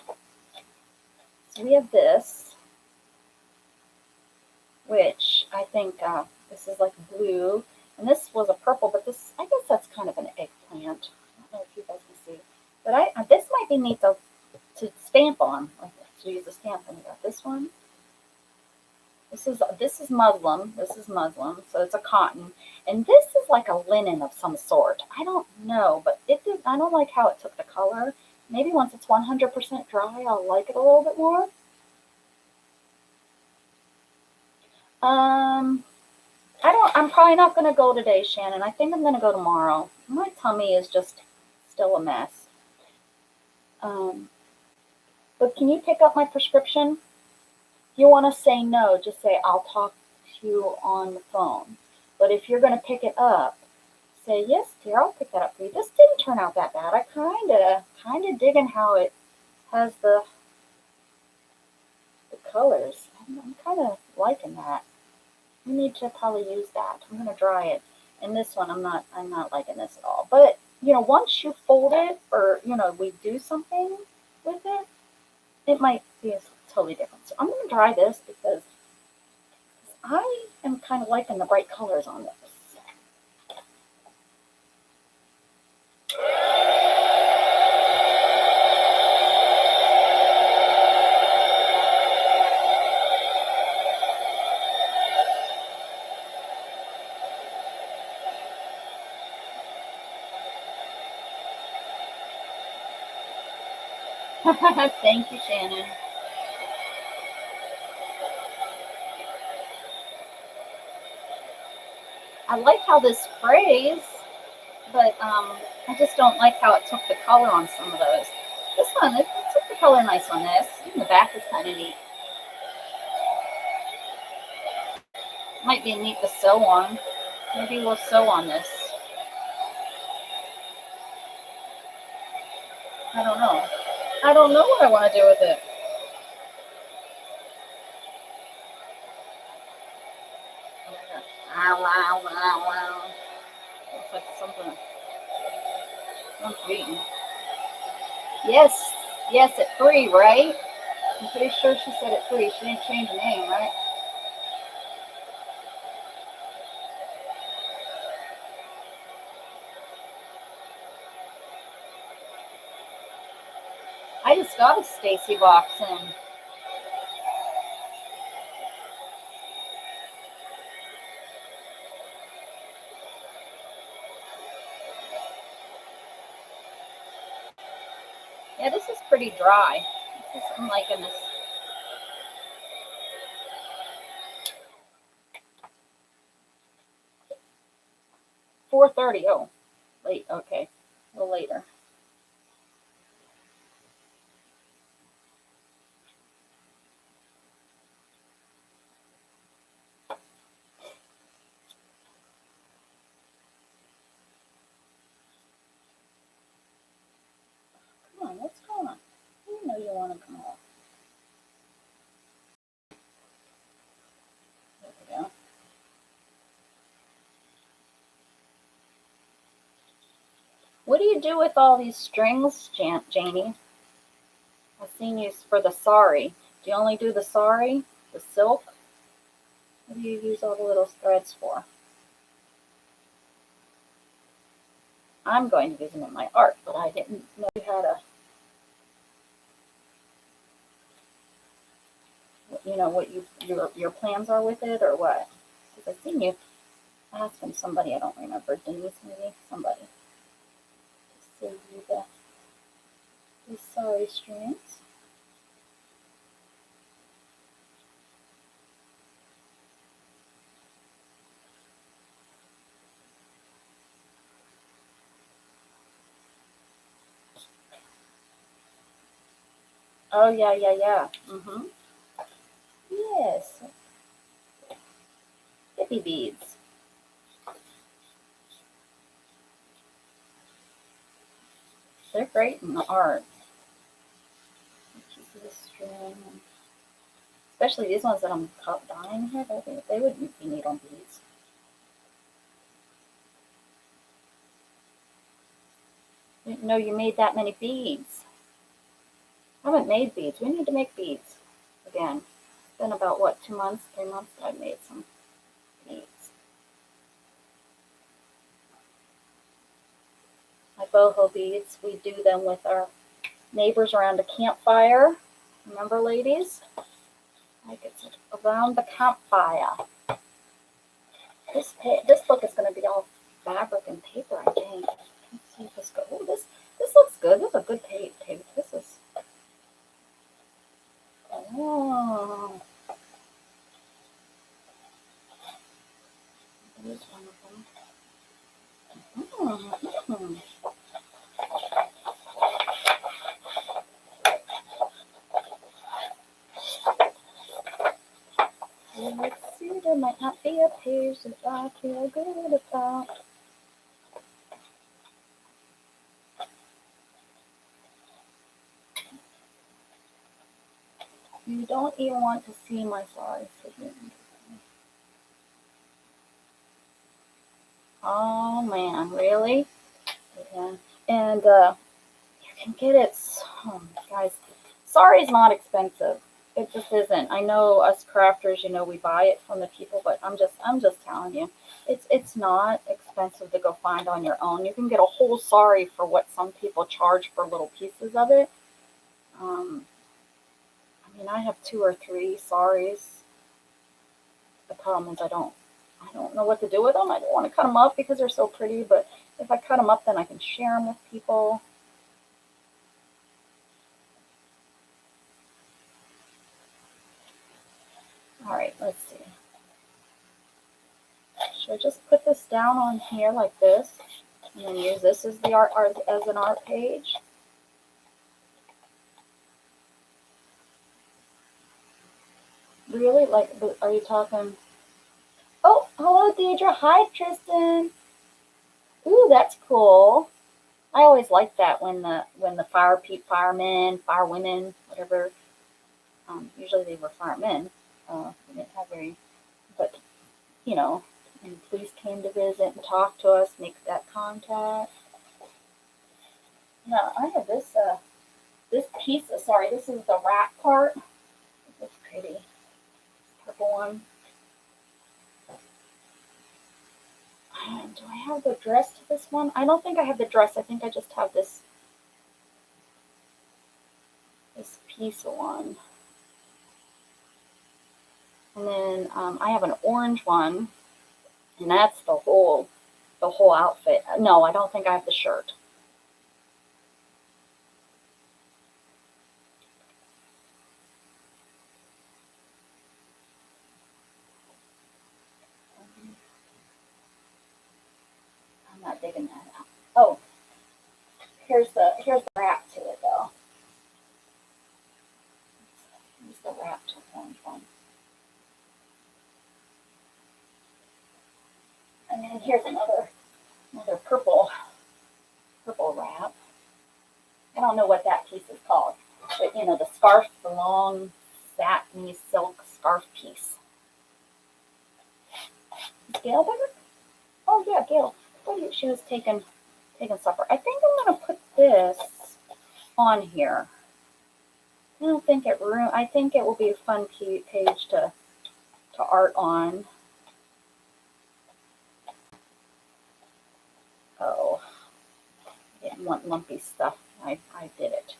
So we have this, which I think this is like blue, and this was a purple, but this, I guess that's kind of an eggplant. I don't know if you guys can see, but this might be neat to stamp on, like to use a stamp. And we got this one. This is muslin. This is muslin, so it's a cotton, and this is like a linen of some sort. I don't know, but I don't like how it took the color. Maybe once it's 100% dry, I'll like it a little bit more. I'm probably not going to go today, Shannon. I think I'm going to go tomorrow. My tummy is just still a mess. But can you pick up my prescription? If you want to say no, just say, I'll talk to you on the phone. But if you're going to pick it up, say, yes, dear, I'll pick that up for you. This didn't turn out that bad. I kind of digging how it has the colors. I'm kind of liking that. We need to probably use that. I'm going to dry it. And this one, I'm not liking this at all. But, once you fold it or, we do something with it, it might be totally different. So I'm going to dry this because I am kind of liking the bright colors on this. Thank you, Shannon. I like how this sprays, but I just don't like how it took the color on some of those. This one, it took the color nice on this. Even the back is kind of neat. Might be neat to sew on. Maybe we'll sew on this. I don't know. I don't know what I want to do with it. Looks like something. Eating. Yes, at 3, right? I'm pretty sure she said at 3. She didn't change the name, right? I just got a Stacy box in. Yeah, this is pretty dry. I'm liking this. $4:30. Oh, late. Okay, a little later. Come on, what's going on? You know you want to come off. There we go. What do you do with all these strings, Janie? I've seen you for the sari. Do you only do the sari, the silk? What do you use all the little threads for? I'm going to use them in my art, but I didn't know you had what your plans are with it or what? Because I've seen you asking somebody, I don't remember, Denise maybe, somebody, to save you these sari strings. Oh, yeah. Mm-hmm. Yes. baby beads. They're great in the art. Pieces of string, especially these ones that I'm dyeing here. They would be neat on beads. I didn't know you made that many beads. I haven't made beads. We need to make beads again. It's been about, what, 2 months, 3 months that I've made some beads. My boho beads, we do them with our neighbors around a campfire. Remember, ladies? Like, it's around the campfire. This book is going to be all fabric and paper, I think. Let's see if this goes. Oh, this looks good. This is a good page. This is. Oh. Here's one of them. Let's see, there might not be a page that I feel good about. You don't even want to see my sorry. Oh man, really? Yeah. And you can get it. Guys, sorry is not expensive. It just isn't. I know us crafters, we buy it from the people, but I'm just telling you, it's not expensive to go find on your own. You can get a whole sari for what some people charge for little pieces of it. I mean, I have 2 or 3 saris. The problem is I don't know what to do with them. I don't want to cut them up because they're so pretty, but if I cut them up, then I can share them with people. All right, let's see. Should I just put this down on here like this, and then use this as the art as an art page? Really? Like, are you talking? Oh, hello, Deidre. Hi, Tristan. Ooh, that's cool. I always like that when the firemen, firewomen, whatever. Usually they were firemen. We didn't have very, but and police came to visit and talk to us, make that contact. Now I have this piece. Sorry, this is the wrap part. It's pretty purple one. And do I have the dress to this one? I don't think I have the dress. I think I just have this piece of one. And then I have an orange one, and that's the whole outfit. No, I don't think I have the shirt. I'm not digging that out. Oh, here's the wrap to it though. Here's the wrap to the orange one. And then here's another purple wrap. I don't know what that piece is called, but the scarf, the long satiny silk scarf piece. Is Gail there? Oh yeah, Gail. She was taking supper. I think I'm gonna put this on here. I don't think I think it will be a fun page to art on. Oh, I didn't want lumpy stuff. I did it.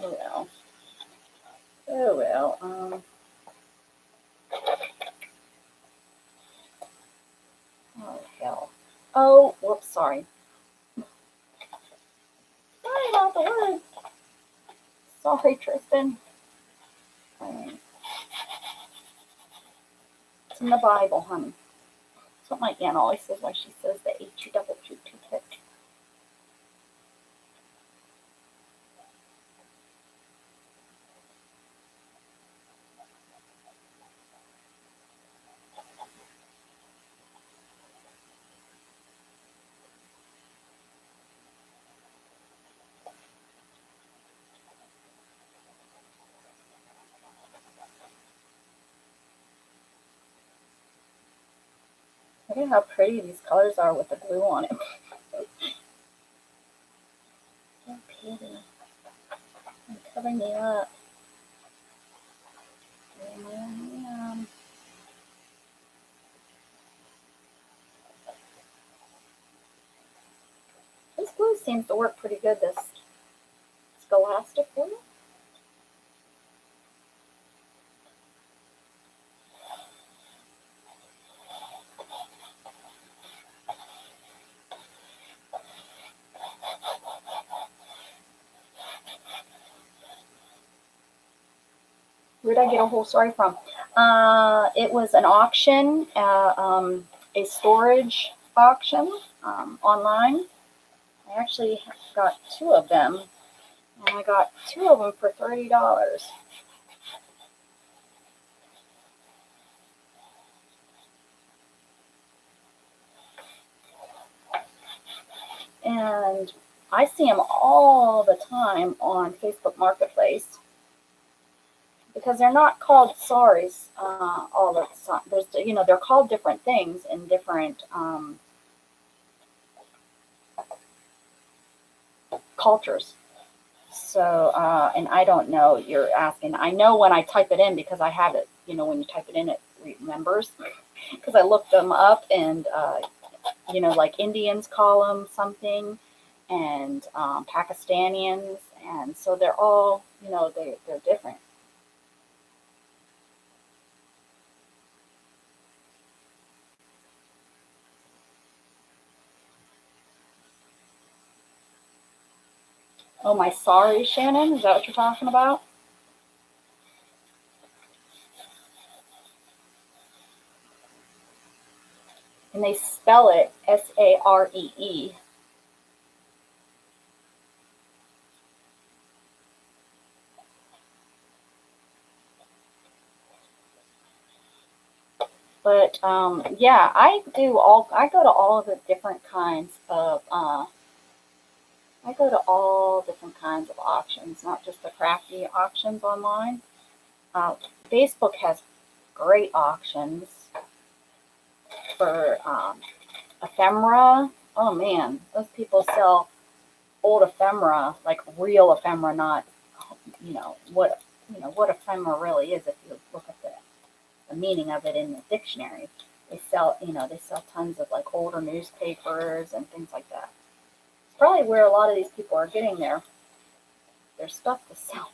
Oh well. Oh well. Oh hell. Oh, whoops, sorry. Sorry about the word. Sorry, Tristan. It's in the Bible, honey. That's what my aunt always says when she says the H-double-Q toothpick. Look at how pretty these colors are with the blue on it. So pretty. I'm covering it up. Yum. This glue seems to work pretty good, this Scholastic glue. Where did I get a whole story from? It was an auction, a storage auction online. I actually got 2 of them, and I got 2 of them for $30. And I see them all the time on Facebook Marketplace because they're not called saris all the time. There's, they're called different things in different cultures. So, and I don't know, you're asking. I know when I type it in because I have it, when you type it in, it remembers. Because I looked them up and, like Indians call them something and Pakistanians. And so they're all, they're different. Oh, my sorry, Shannon. Is that what you're talking about? And they spell it Saree. But yeah, I go to all of the different kinds of I go to all different kinds of auctions, not just the crafty auctions online. Uh, Facebook has great auctions for ephemera. Oh man, those people sell old ephemera, like real ephemera, not what ephemera really is. If you look at the meaning of it in the dictionary, they sell tons of like older newspapers and things like that. It's probably where a lot of these people are getting their stuff to sell.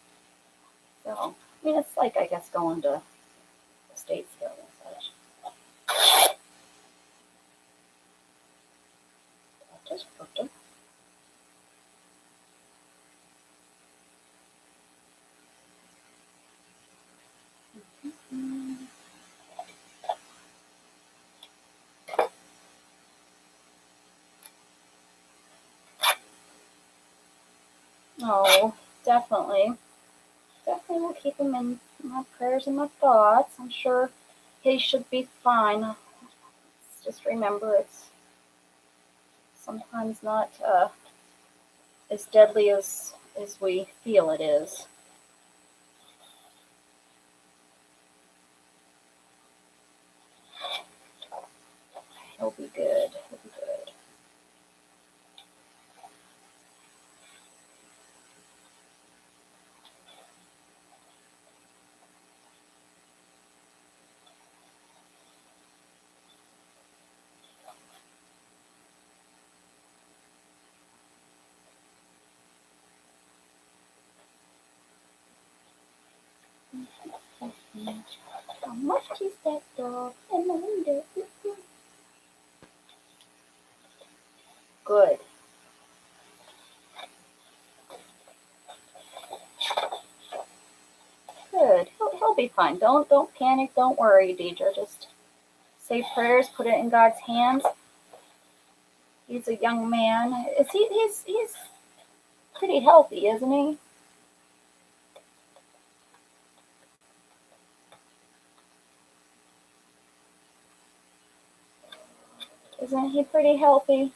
So I mean, it's like I guess going to the state sale and such. Just put Oh, definitely. Definitely will keep him in my prayers and my thoughts. I'm sure he should be fine. Just remember it's sometimes not as deadly as we feel it is. He'll be good. He'll be good. How much is that dog in the window? Good. Good. He'll be fine. Don't panic. Don't worry, Deidre. Just say prayers. Put it in God's hands. He's a young man. He's pretty healthy, isn't he? Isn't he pretty healthy?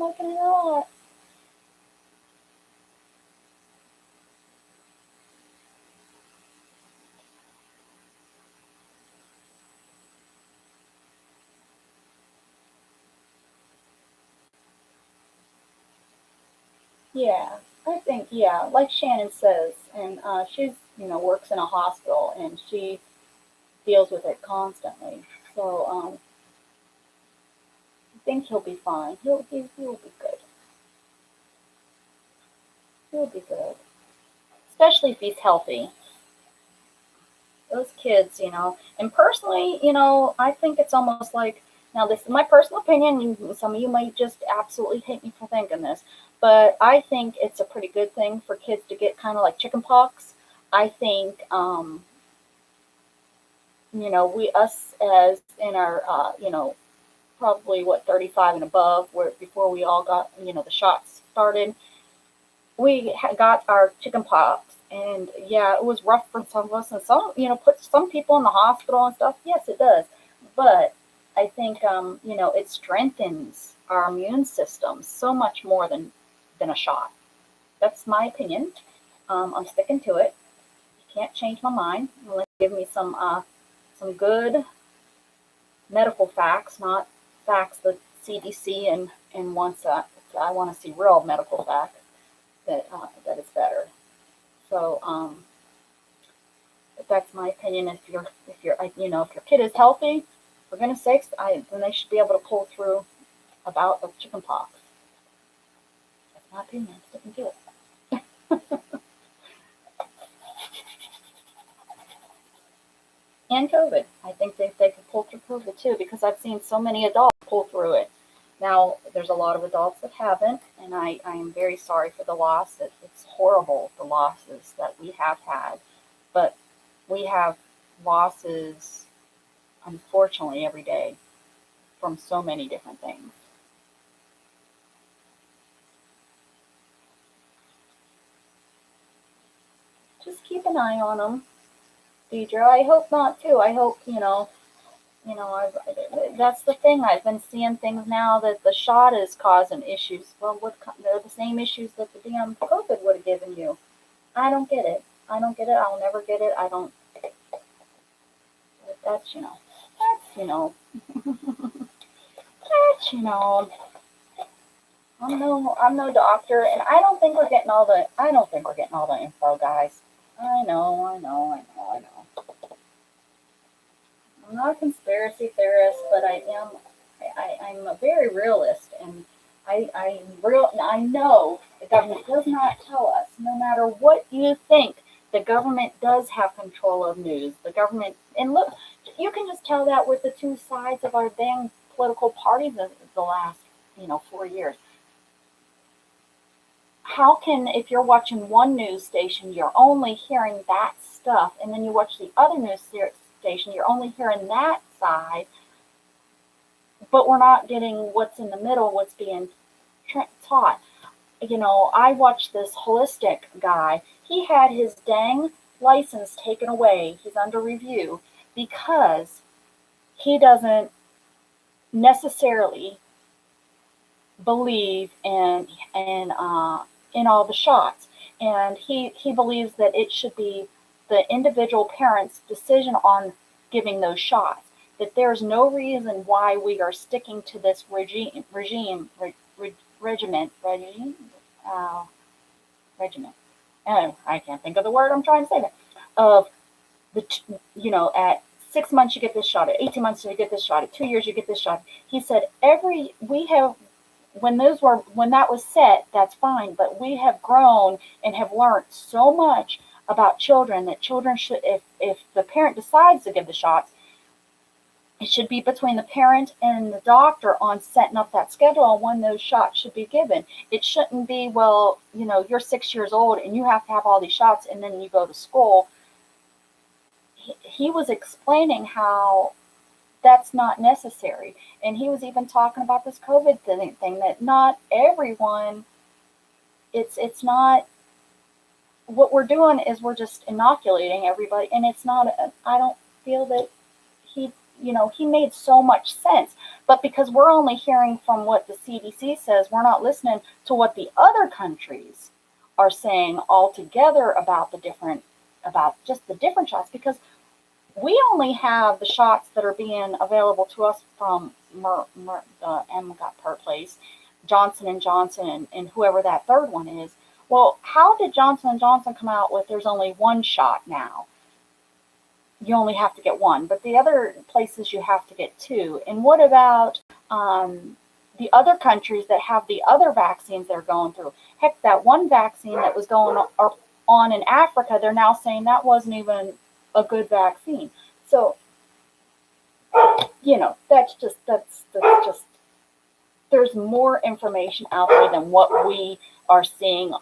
liking it a lot. Yeah, I think, yeah, like Shannon says, and she's, works in a hospital and she deals with it constantly. So I think he'll be fine. He'll be good. He'll be good, especially if he's healthy. Those kids, and personally, I think it's almost like, now this is my personal opinion, and some of you might just absolutely hate me for thinking this, but I think it's a pretty good thing for kids to get kind of like chicken pox. I think, we, us as in our, probably what, 35 and above, where before we all got, the shots started, we got our chicken pox, and yeah, it was rough for some of us, and some, put some people in the hospital and stuff. Yes, it does, but I think, it strengthens our immune system so much more than a shot. That's my opinion. I'm sticking to it. You can't change my mind unless you give me some good medical facts, not facts that CDC and wants. I want to see real medical facts that is better. So that's my opinion. If your kid is healthy, for goodness sakes, then they should be able to pull through about the chicken pox. That's my opinion. I'm sticking to it. And COVID, I think they could pull through COVID too, because I've seen so many adults pull through it. Now, there's a lot of adults that haven't, and I am very sorry for the loss. It's horrible, the losses that we have had, but we have losses, unfortunately, every day from so many different things. Just keep an eye on them, Deidre. I hope not too. I hope, that's the thing. I've been seeing things now that the shot is causing issues. Well, they're the same issues that the damn COVID would have given you. I don't get it. I don't get it. I'll never get it. I don't. That's that's that's I'm no doctor, and I don't think we're getting all the info, guys. I know. I'm not a conspiracy theorist, but I'm a very realist, and I know the government does not tell us. No matter what you think, the government does have control of news. The government, and look, you can just tell that with the two sides of our dang political parties of the last 4 years. How can, if you're watching one news station, you're only hearing that stuff, and then you watch the other news station, you're only hearing that side, but we're not getting what's in the middle, what's being taught. I watched this holistic guy. He had his dang license taken away. He's under review because he doesn't necessarily believe in all the shots, and he believes that it should be the individual parent's decision on giving those shots. That there's no reason why we are sticking to this uh, regiment. Oh, I can't think of the word I'm trying to say. That of the at 6 months you get this shot, at 18 months you get this shot, at 2 years you get this shot. He said we have when that was set, that's fine, but we have grown and have learned so much about children that children should, if the parent decides to give the shots, it should be between the parent and the doctor on setting up that schedule on when those shots should be given. It shouldn't be, well, you're 6 years old and you have to have all these shots and then you go to school. He was explaining how that's not necessary. And he was even talking about this COVID thing that not everyone, it's not, what we're doing is we're just inoculating everybody. And it's not, I don't feel that he, he made so much sense. But because we're only hearing from what the CDC says, we're not listening to what the other countries are saying altogether about just the different shots, because we only have the shots that are being available to us from M got per place, Johnson and Johnson, and whoever that third one is. Well, how did Johnson and Johnson come out with there's only one shot now? You only have to get one, but the other places you have to get two. And what about the other countries that have the other vaccines they're going through? Heck, that one vaccine that was going on in Africa, they're now saying that wasn't even a good vaccine. So, that's just there's more information out there than what we are seeing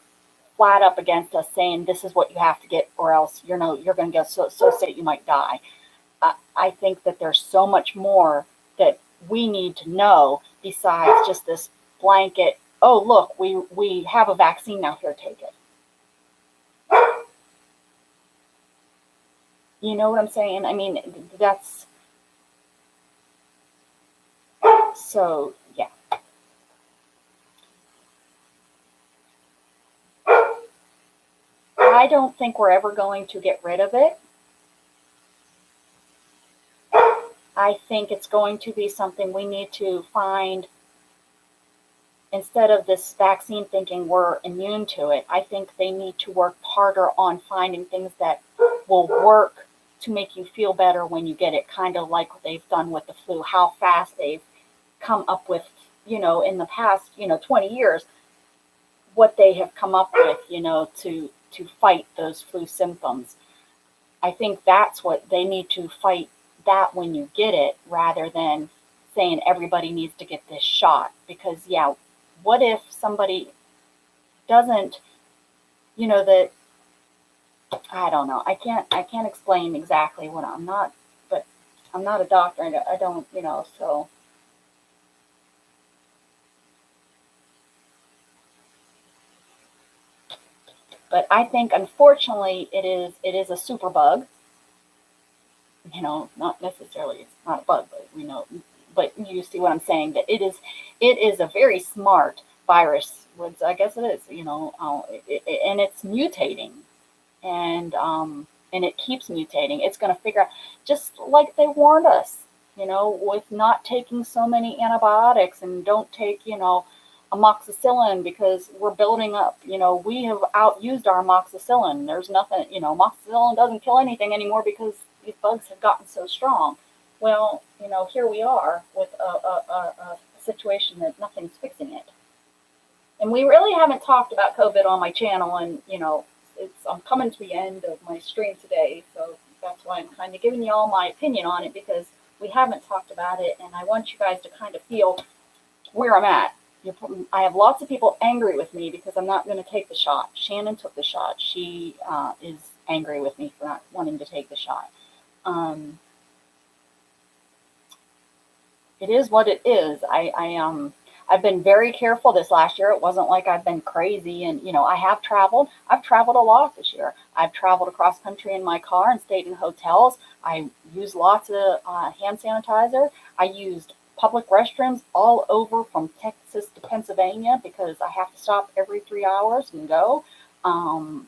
flat up against us, saying this is what you have to get or else you're going to get so sick you might die. I think that there's so much more that we need to know besides just this blanket, oh look, we have a vaccine now, here, take it. You know what I'm saying? I mean, that's so, yeah. I don't think we're ever going to get rid of it. I think it's going to be something we need to find. Instead of this vaccine thinking we're immune to it, I think they need to work harder on finding things that will work to make you feel better when you get it, kind of like what they've done with the flu, how fast they've come up with, in the past, 20 years, what they have come up with, to fight those flu symptoms. I think that's what they need to fight, that when you get it, rather than saying everybody needs to get this shot. Because, yeah, what if somebody doesn't, that, I don't know. I can't explain exactly what I'm not, but I'm not a doctor. I don't, so. But I think, unfortunately, it is a super bug. Not necessarily, it's not a bug, but you see what I'm saying, that it is a very smart virus, which I guess it is, and it's mutating, and it keeps mutating. It's going to figure out, just like they warned us, with not taking so many antibiotics, and don't take, amoxicillin, because we're building up, we have outused our amoxicillin. There's nothing, amoxicillin doesn't kill anything anymore because these bugs have gotten so strong. Well, here we are with a situation that nothing's fixing it. And we really haven't talked about COVID on my channel, and I'm coming to the end of my stream today, so that's why I'm kind of giving you all my opinion on it, because we haven't talked about it, and I want you guys to kind of feel where I'm at. I have lots of people angry with me because I'm not going to take the shot. Shannon took the shot. She is angry with me for not wanting to take the shot. It is what it is. I've been very careful this last year. It wasn't like I've been crazy, and I have traveled. I've traveled a lot this year. I've traveled across country in my car and stayed in hotels. I used lots of hand sanitizer. I used public restrooms all over from Texas to Pennsylvania because I have to stop every 3 hours and go. I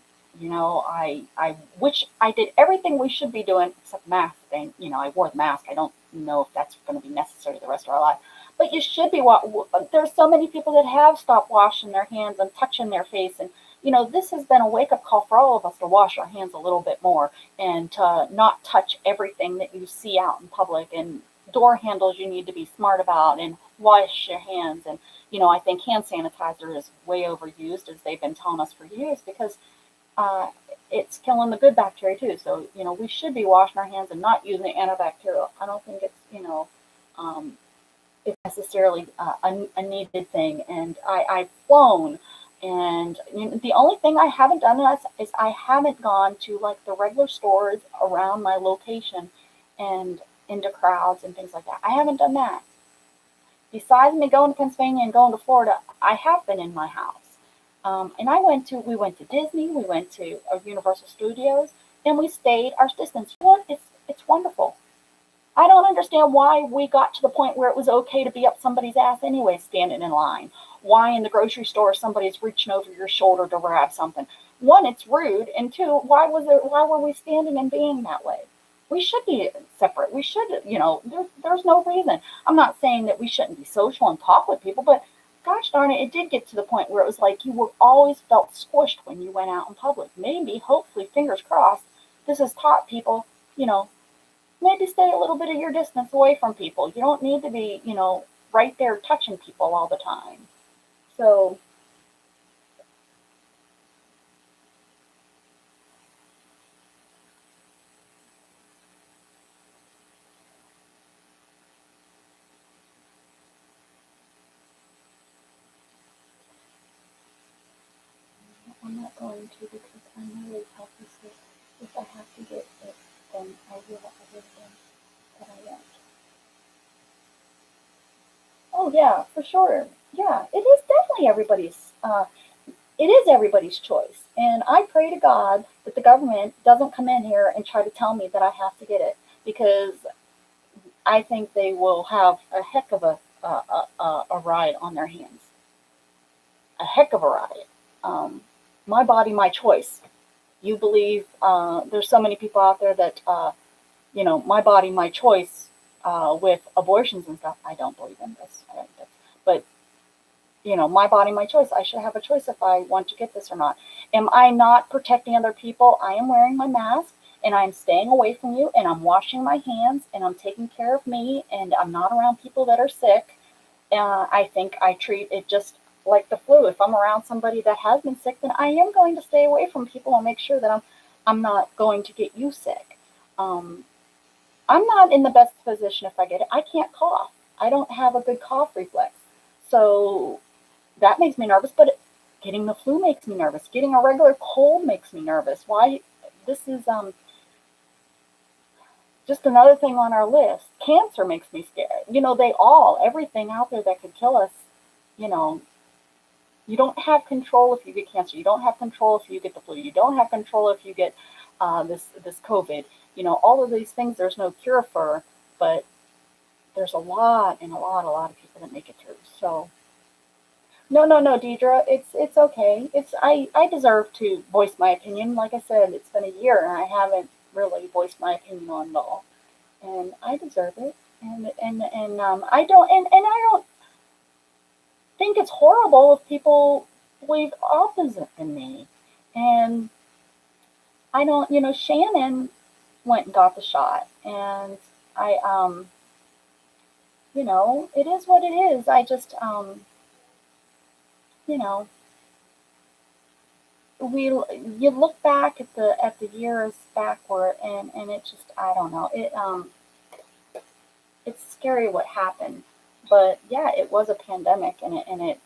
wish I did everything we should be doing except mask thing. I wore the mask. I don't know if that's going to be necessary the rest of our life. But you should be. There's so many people that have stopped washing their hands and touching their face, and this has been a wake-up call for all of us to wash our hands a little bit more, and to not touch everything that you see out in public, and door handles you need to be smart about, and wash your hands. And I think hand sanitizer is way overused, as they've been telling us for years, because it's killing the good bacteria too. So we should be washing our hands and not using antibacterial. I don't think it's necessarily a needed thing. And I've flown, and the only thing I haven't done is I haven't gone to like the regular stores around my location and into crowds and things like that. I haven't done that. Besides me going to Pennsylvania and going to Florida, I have been in my house. And we went to Disney, we went to Universal Studios, and we stayed our distance. It's wonderful. I don't understand why we got to the point where it was okay to be up somebody's ass anyway, standing in line. Why in the grocery store somebody's reaching over your shoulder to grab something. One, it's rude, and two, why were we standing and being that way? We should be separate. We should, there's no reason. I'm not saying that we shouldn't be social and talk with people, but gosh darn it, it did get to the point where it was like you were always felt squished when you went out in public. Maybe, hopefully, fingers crossed, this has taught people, maybe stay a little bit of your distance away from people. You don't need to be, right there touching people all the time. So, I'm not going to because I know as healthy, so if I have to get it, then I will. I will then, but I won't. Oh yeah, for sure. Yeah, it is definitely everybody's. It is everybody's choice, and I pray to God that the government doesn't come in here and try to tell me that I have to get it because I think they will have a heck of a ride on their hands. A heck of a ride. My body, my choice. You believe there's so many people out there that my body, my choice with abortions and stuff. I don't believe in this, but my body, my choice. I should have a choice if I want to get this or not. Am I not protecting other people? I am wearing my mask and I'm staying away from you and I'm washing my hands and I'm taking care of me and I'm not around people that are sick. I think I treat it just like the flu. If I'm around somebody that has been sick, then I am going to stay away from people and make sure that I'm not going to get you sick. Um, I'm not in the best position if I get it. I can't cough. I don't have a good cough reflex. So that makes me nervous, but getting the flu makes me nervous. Getting a regular cold makes me nervous. Why? This is just another thing on our list. Cancer makes me scared. Everything out there that could kill us, you know, you don't have control if you get cancer. You don't have control if you get the flu. You don't have control if you get this COVID. All of these things there's no cure for, but there's a lot of people that make it through. So no, no, no, Deidre, it's okay. I deserve to voice my opinion. Like I said, it's been a year and I haven't really voiced my opinion on it all, and I deserve it. And I don't and I don't think it's horrible if people believe opposite than me. And I don't, Shannon went and got the shot, and I it is what it is. I just you know, we you look back at the years backward, and it just I don't know. It's scary what happened, but yeah, it was a pandemic, and it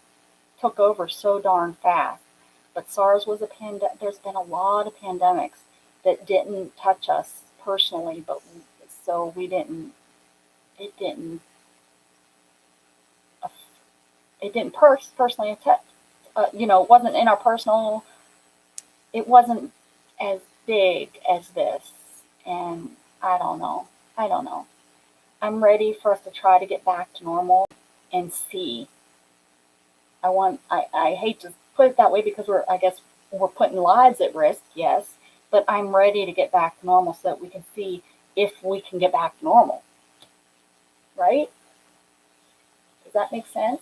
took over so darn fast. But SARS was a pandemic. There's been a lot of pandemics that didn't touch us personally, but so we didn't. It didn't. It didn't personally affect. Wasn't in our personal. It wasn't as big as this, and I don't know. I don't know. I'm ready for us to try to get back to normal and see. I hate to put it that way because I guess we're putting lives at risk, yes, but I'm ready to get back to normal so that we can see if we can get back to normal, right? Does that make sense?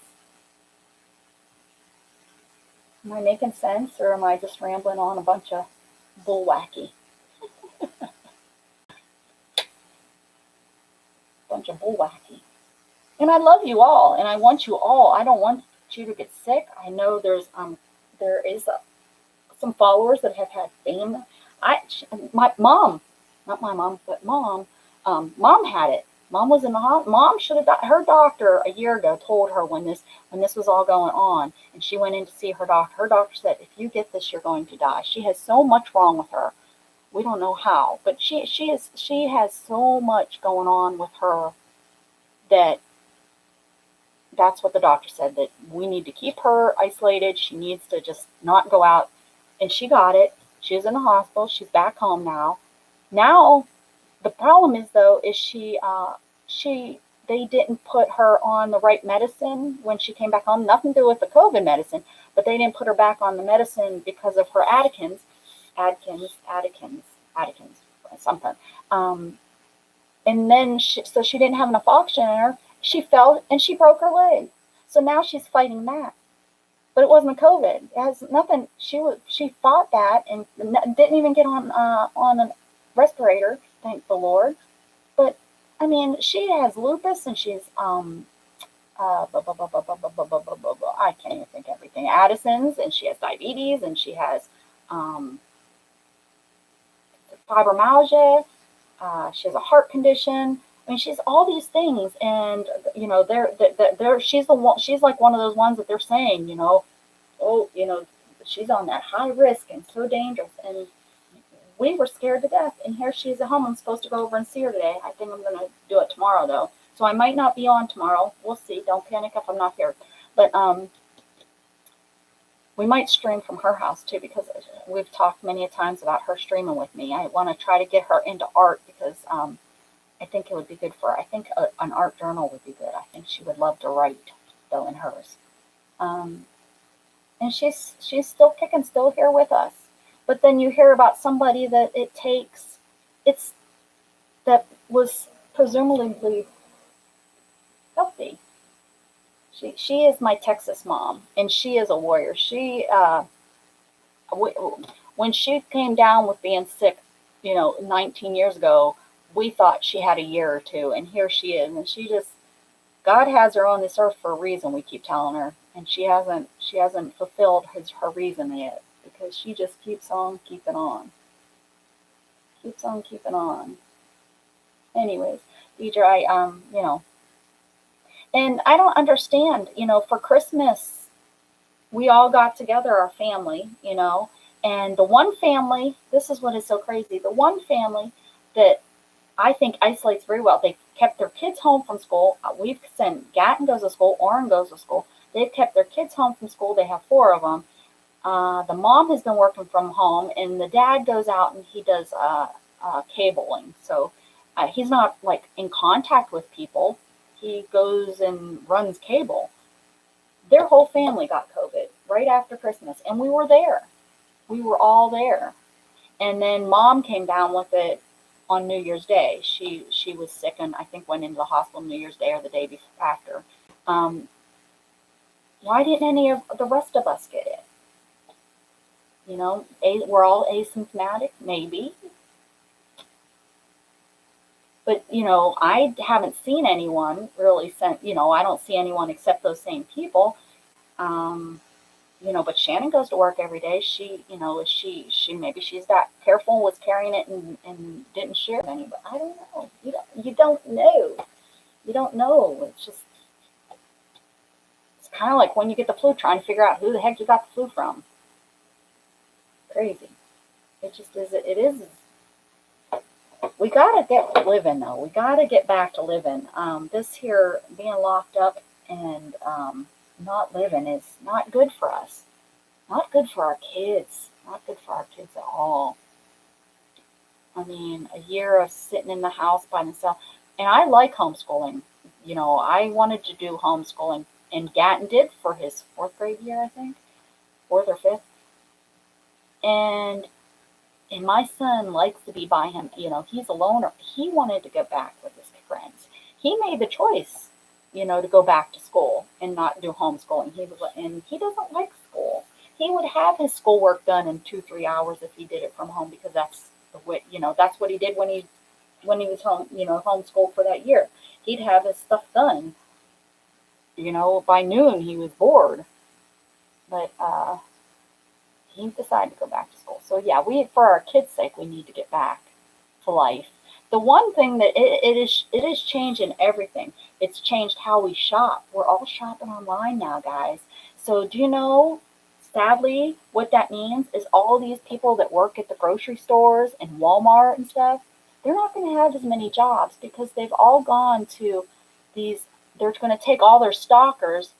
Am I making sense or am I just rambling on a bunch of bull wacky? Bunch of bull wacky. And I love you all and I want you all. I don't want you to get sick. I know there is some followers that have had fame. My mom, not my mom, but mom had it. Mom was in the hospital. Mom should have got her doctor a year ago. Told her when this was all going on, and she went in to see her doctor. Her doctor said, "If you get this, you're going to die." She has so much wrong with her. We don't know how, but she has so much going on with her that that's what the doctor said, that we need to keep her isolated. She needs to just not go out. And she got it. She was in the hospital. She's back home now. Now The problem is though, is they didn't put her on the right medicine when she came back home. Nothing to do with the COVID medicine, but they didn't put her back on the medicine because of her Atkins, something. Um, and then so she didn't have enough oxygen in her. She fell and she broke her leg. So now she's fighting that. But it wasn't COVID. It has nothing. She fought that and didn't even get on a respirator. Thank the Lord. But I mean, she has lupus and she's I can't even think of everything. Addison's, and she has diabetes, and she has um, fibromyalgia. She has a heart condition. I mean, she's all these things, and you know, she's the one. She's like one of those ones that they're saying, you know, oh, you know, she's on that high risk and so dangerous. And we were scared to death. And here she is at home. I'm supposed to go over and see her today. I think I'm going to do it tomorrow, though. So I might not be on tomorrow. We'll see. Don't panic if I'm not here. But we might stream from her house too, because we've talked many times about her streaming with me. I want to try to get her into art because I think it would be good for her. I think an art journal would be good. I think she would love to write, though, in hers. Um, and she's still kicking, still here with us. But then you hear about somebody that it's that was presumably healthy. She is my Texas mom, and she is a warrior. When she came down with being sick, you know, 19 years ago, we thought she had a year or two, and here she is, and God has her on this earth for a reason. We keep telling her, and she hasn't fulfilled her reason yet, because she just keeps on keeping on, keeps on keeping on. Anyways, Deidre, you know, and I don't understand, you know, for Christmas, we all got together, our family, you know, and the one family, this is what is so crazy, the one family that I think isolates very well, they kept their kids home from school. We've sent Gatton goes to school, Oren goes to school. They've kept their kids home from school. They have 4 of them. The mom has been working from home, and the dad goes out and he does cabling. So he's not like in contact with people. He goes and runs cable. Their whole family got COVID right after Christmas, and we were there. We were all there. And then mom came down with it on New Year's Day. She was sick and I think went into the hospital New Year's Day or the day before after. Um, why didn't any of the rest of us get it? You know, we're all asymptomatic, maybe. But, you know, I haven't seen anyone really you know, I don't see anyone except those same people. You know, but Shannon goes to work every day. She, you know, maybe she's that careful, was carrying it and didn't share with anybody. I don't know. You don't know. You don't know. It's kind of like when you get the flu, trying to figure out who the heck you got the flu from. Crazy. It just is. It is. We gotta get living though. We gotta get back to living. This here being locked up and not living is not good for us. Not good for our kids. Not good for our kids at all. I mean, a year of sitting in the house by myself. And I like homeschooling. You know, I wanted to do homeschooling. And Gatton did for his 4th grade year, I think. 4th or 5th. And my son likes to be by him. You know, he's a loner. He wanted to go back with his friends. He made the choice, you know, to go back to school and not do homeschooling. And he doesn't like school. He would have his schoolwork done in 2-3 hours if he did it from home, because that's the way, you know, that's what he did when he was home, you know, homeschooled for that year. He'd have his stuff done. You know, by noon he was bored. But he decided to go back to school. So yeah, for our kids' sake, we need to get back to life. The one thing that it is changing everything. It's changed how we shop. We're all shopping online now, guys. So do you know, sadly, what that means is all these people that work at the grocery stores and Walmart and stuff, they're not going to have as many jobs because they've all gone to these, they're going to take all their stockers.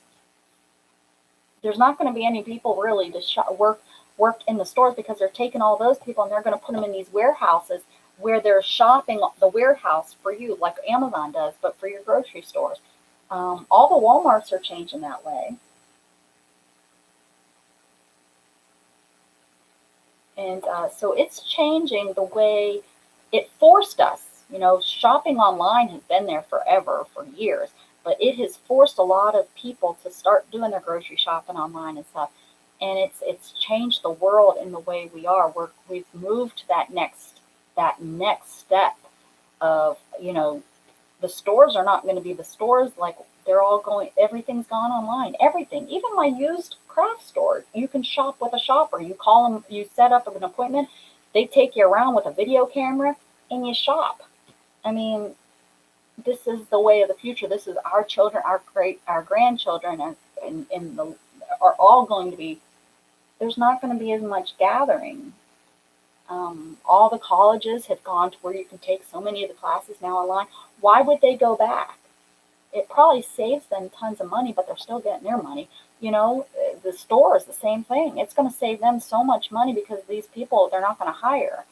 There's not going to be any people really to work in the stores because they're taking all those people and they're going to put them in these warehouses where they're shopping the warehouse for you, like Amazon does, but for your grocery stores. All the Walmarts are changing that way. And so it's changing the way it forced us. Shopping online has been there forever, for years, but it has forced a lot of people to start doing their grocery shopping online and stuff. And it's changed the world in the way we are. We've moved to that next step of, the stores are not going to be the stores, like they're all going, everything's gone online, everything, even my used craft store, you can shop with a shopper. You call them, you set up an appointment, they take you around with a video camera and you shop. I mean, this is the way of the future. This is our children, our grandchildren, are all going to be, there's not going to be as much gathering. All the colleges have gone to where you can take so many of the classes now online. Why would they go back? It probably saves them tons of money, but they're still getting their money. The store is the same thing. It's going to save them so much money because these people, they're not going to hire.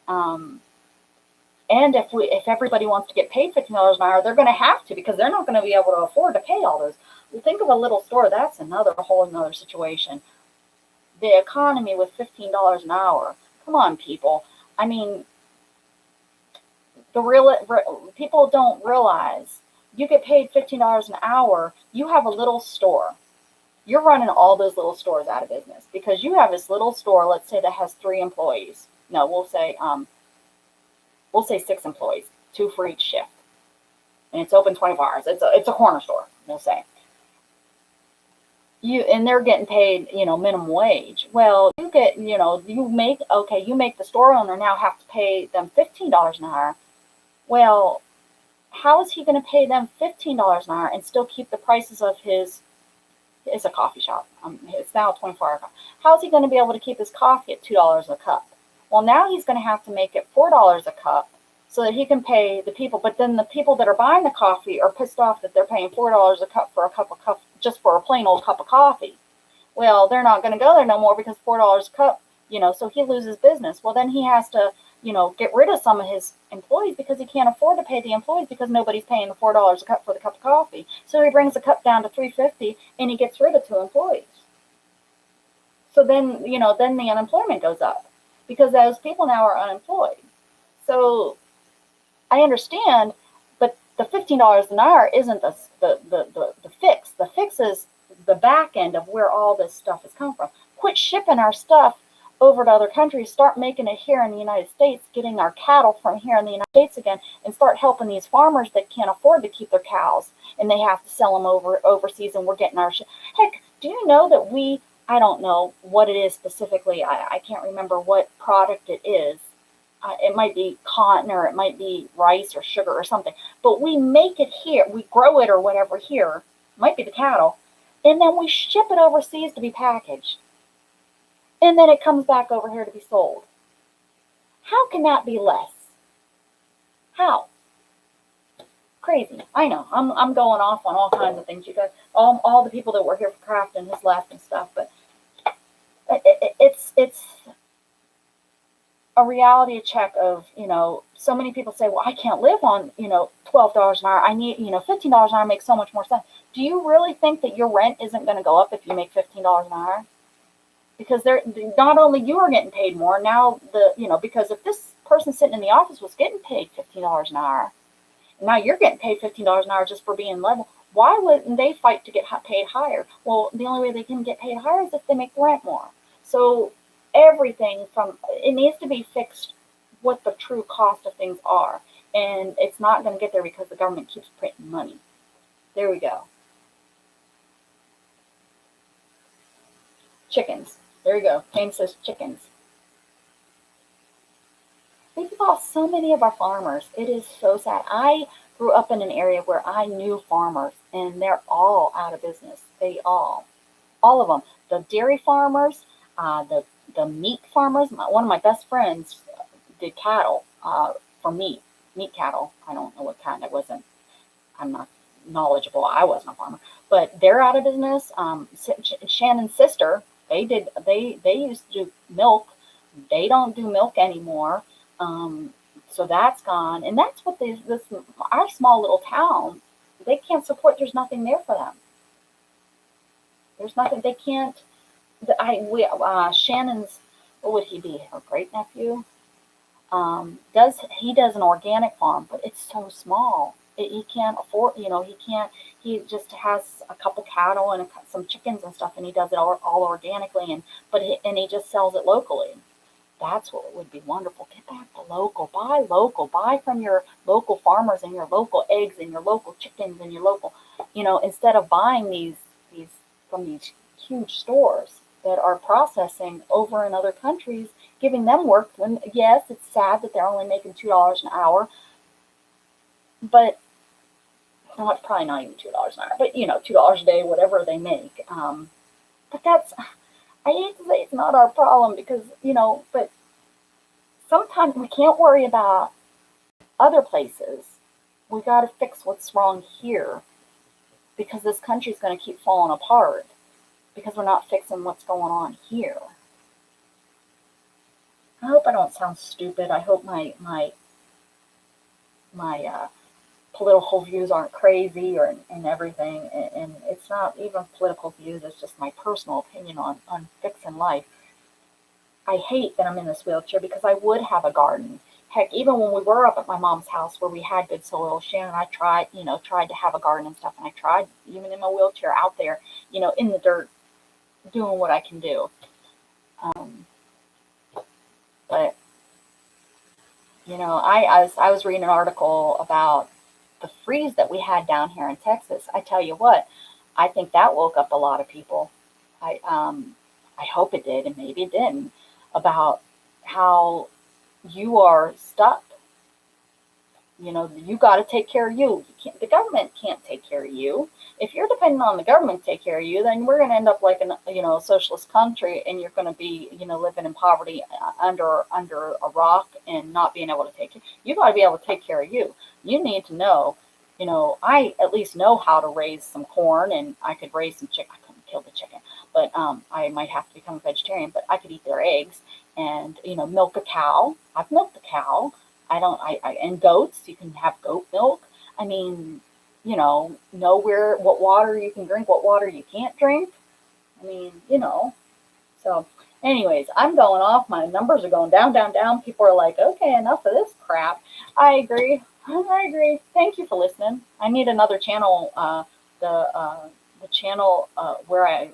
And if everybody wants to get paid $15 an hour, they're going to have to, because they're not going to be able to afford to pay all those. Well, think of a little store. That's another whole another situation. The economy with $15 an hour. Come on, people. I mean, people don't realize you get paid $15 an hour. You have a little store. You're running all those little stores out of business because you have this little store, let's say, that has 3 employees. No, we'll say 6 employees, 2 for each shift, and it's open 24 hours. It's a corner store, we'll say. And they're getting paid, minimum wage. Well, you make the store owner now have to pay them $15 an hour. Well, how is he going to pay them $15 an hour and still keep the prices of it's a coffee shop. It's now a 24-hour coffee. How is he going to be able to keep his coffee at $2 a cup? Well, now he's going to have to make it $4 a cup so that he can pay the people. But then the people that are buying the coffee are pissed off that they're paying $4 a cup for just for a plain old cup of coffee. Well, they're not going to go there no more because $4 a cup, so he loses business. Well, then he has to, get rid of some of his employees because he can't afford to pay the employees because nobody's paying the $4 a cup for the cup of coffee. So he brings the cup down to $3.50 and he gets rid of 2 employees. So then, then the unemployment goes up because those people now are unemployed. So I understand, but the $15 an hour isn't the fix. The fix is the back end of where all this stuff has come from. Quit shipping our stuff over to other countries. Start making it here in the United States, getting our cattle from here in the United States again, and start helping these farmers that can't afford to keep their cows, and they have to sell them overseas, and we're getting our shit. Heck, do you know that I don't know what it is specifically. I can't remember what product it is. It might be cotton or it might be rice or sugar or something. But we make it here. We grow it or whatever here. It might be the cattle. And then we ship it overseas to be packaged. And then it comes back over here to be sold. How can that be less? How? Crazy. I know. I'm going off on all kinds of things. You guys, all the people that were here for crafting has left and stuff. But it's a reality check of, so many people say, well, I can't live on, $12 an hour. I need, $15 an hour makes so much more sense. Do you really think that your rent isn't going to go up if you make $15 an hour? Because not only you are getting paid more now, because if this person sitting in the office was getting paid $15 an hour, and now you're getting paid $15 an hour just for being level, why wouldn't they fight to get paid higher? Well, the only way they can get paid higher is if they make the rent more. So everything it needs to be fixed what the true cost of things are. And it's not going to get there because the government keeps printing money. There we go. Chickens. There you go. Jane says chickens. We've lost so many of our farmers. It is so sad. I grew up in an area where I knew farmers, and they're all out of business. All of them. The dairy farmers, the meat farmers. One of my best friends did cattle for meat cattle. I don't know what kind. I'm not knowledgeable. I wasn't a farmer, but they're out of business. Shannon's sister, they used to do milk. They don't do milk anymore. So that's gone, and that's what this our small little town, they can't support. There's nothing there for them. There's nothing they can't. Shannon's, what would he be? Her great nephew. Does he does an organic farm, but it's so small. He can't afford. He can't. He just has a couple cattle and some chickens and stuff, and he does it all organically, and he just sells it locally. That's what would be wonderful. Get back to local. Buy from your local farmers and your local eggs and your local chickens and your local, instead of buying these from these huge stores that are processing over in other countries, giving them work. When yes, it's sad that they're only making $2 an hour, but not probably not even $2 an hour, but $2 a day, whatever they make. But that's I hate to say it's not our problem because but sometimes we can't worry about other places. We got to fix what's wrong here because this country's going to keep falling apart because we're not fixing what's going on here. I hope I don't sound stupid. I hope my political views aren't crazy and everything. And it's not even political views. It's just my personal opinion on fixing life. I hate that I'm in this wheelchair because I would have a garden. Heck, even when we were up at my mom's house where we had good soil, Shannon and I tried to have a garden and stuff, and I tried even in my wheelchair out there, in the dirt, doing what I can do. But I was reading an article about the freeze that we had down here in Texas. I tell you what, I think that woke up a lot of people. I hope it did, and maybe it didn't. About how you are stuck. You got to take care of you. The government can't take care of you. If you're depending on the government to take care of you, then we're going to end up like a socialist country, and you're going to be living in poverty under a rock and not being able to take it. You got to be able to take care of you. You need to know. I at least know how to raise some corn, and I could raise some chicken. I couldn't kill the chicken, but I might have to become a vegetarian. But I could eat their eggs and milk a cow. I've milked a cow. And goats, you can have goat milk. I mean, know what water you can drink, what water you can't drink. I mean, So, anyways, I'm going off. My numbers are going down, down, down. People are like, okay, enough of this crap. I agree. Thank you for listening. I need another channel, the channel where I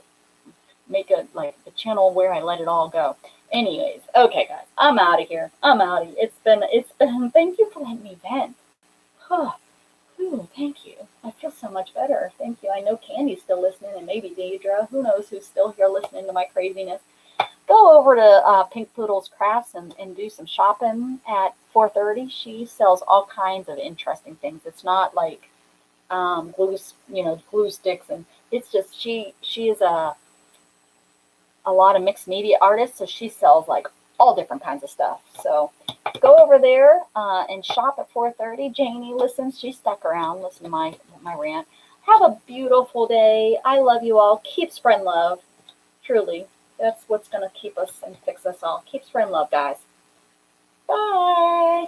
make the channel where I let it all go. Anyways, okay, guys, I'm out of here. It's been. Thank you for letting me vent. Ooh, thank you. I feel so much better. Thank you. I know Candy's still listening, and maybe Deidre. Who knows who's still here listening to my craziness? Go over to Pink Poodle's Crafts and do some shopping at 4:30. She sells all kinds of interesting things. It's not like glue sticks, and it's just she is a lot of mixed media artists, so she sells like all different kinds of stuff. So go over there and shop at 4:30. Janie listens; she stuck around, listen to my rant. Have a beautiful day. I love you all. Keep spreading love. Truly, that's what's gonna keep us and fix us all. Keep spreading love, guys. Bye.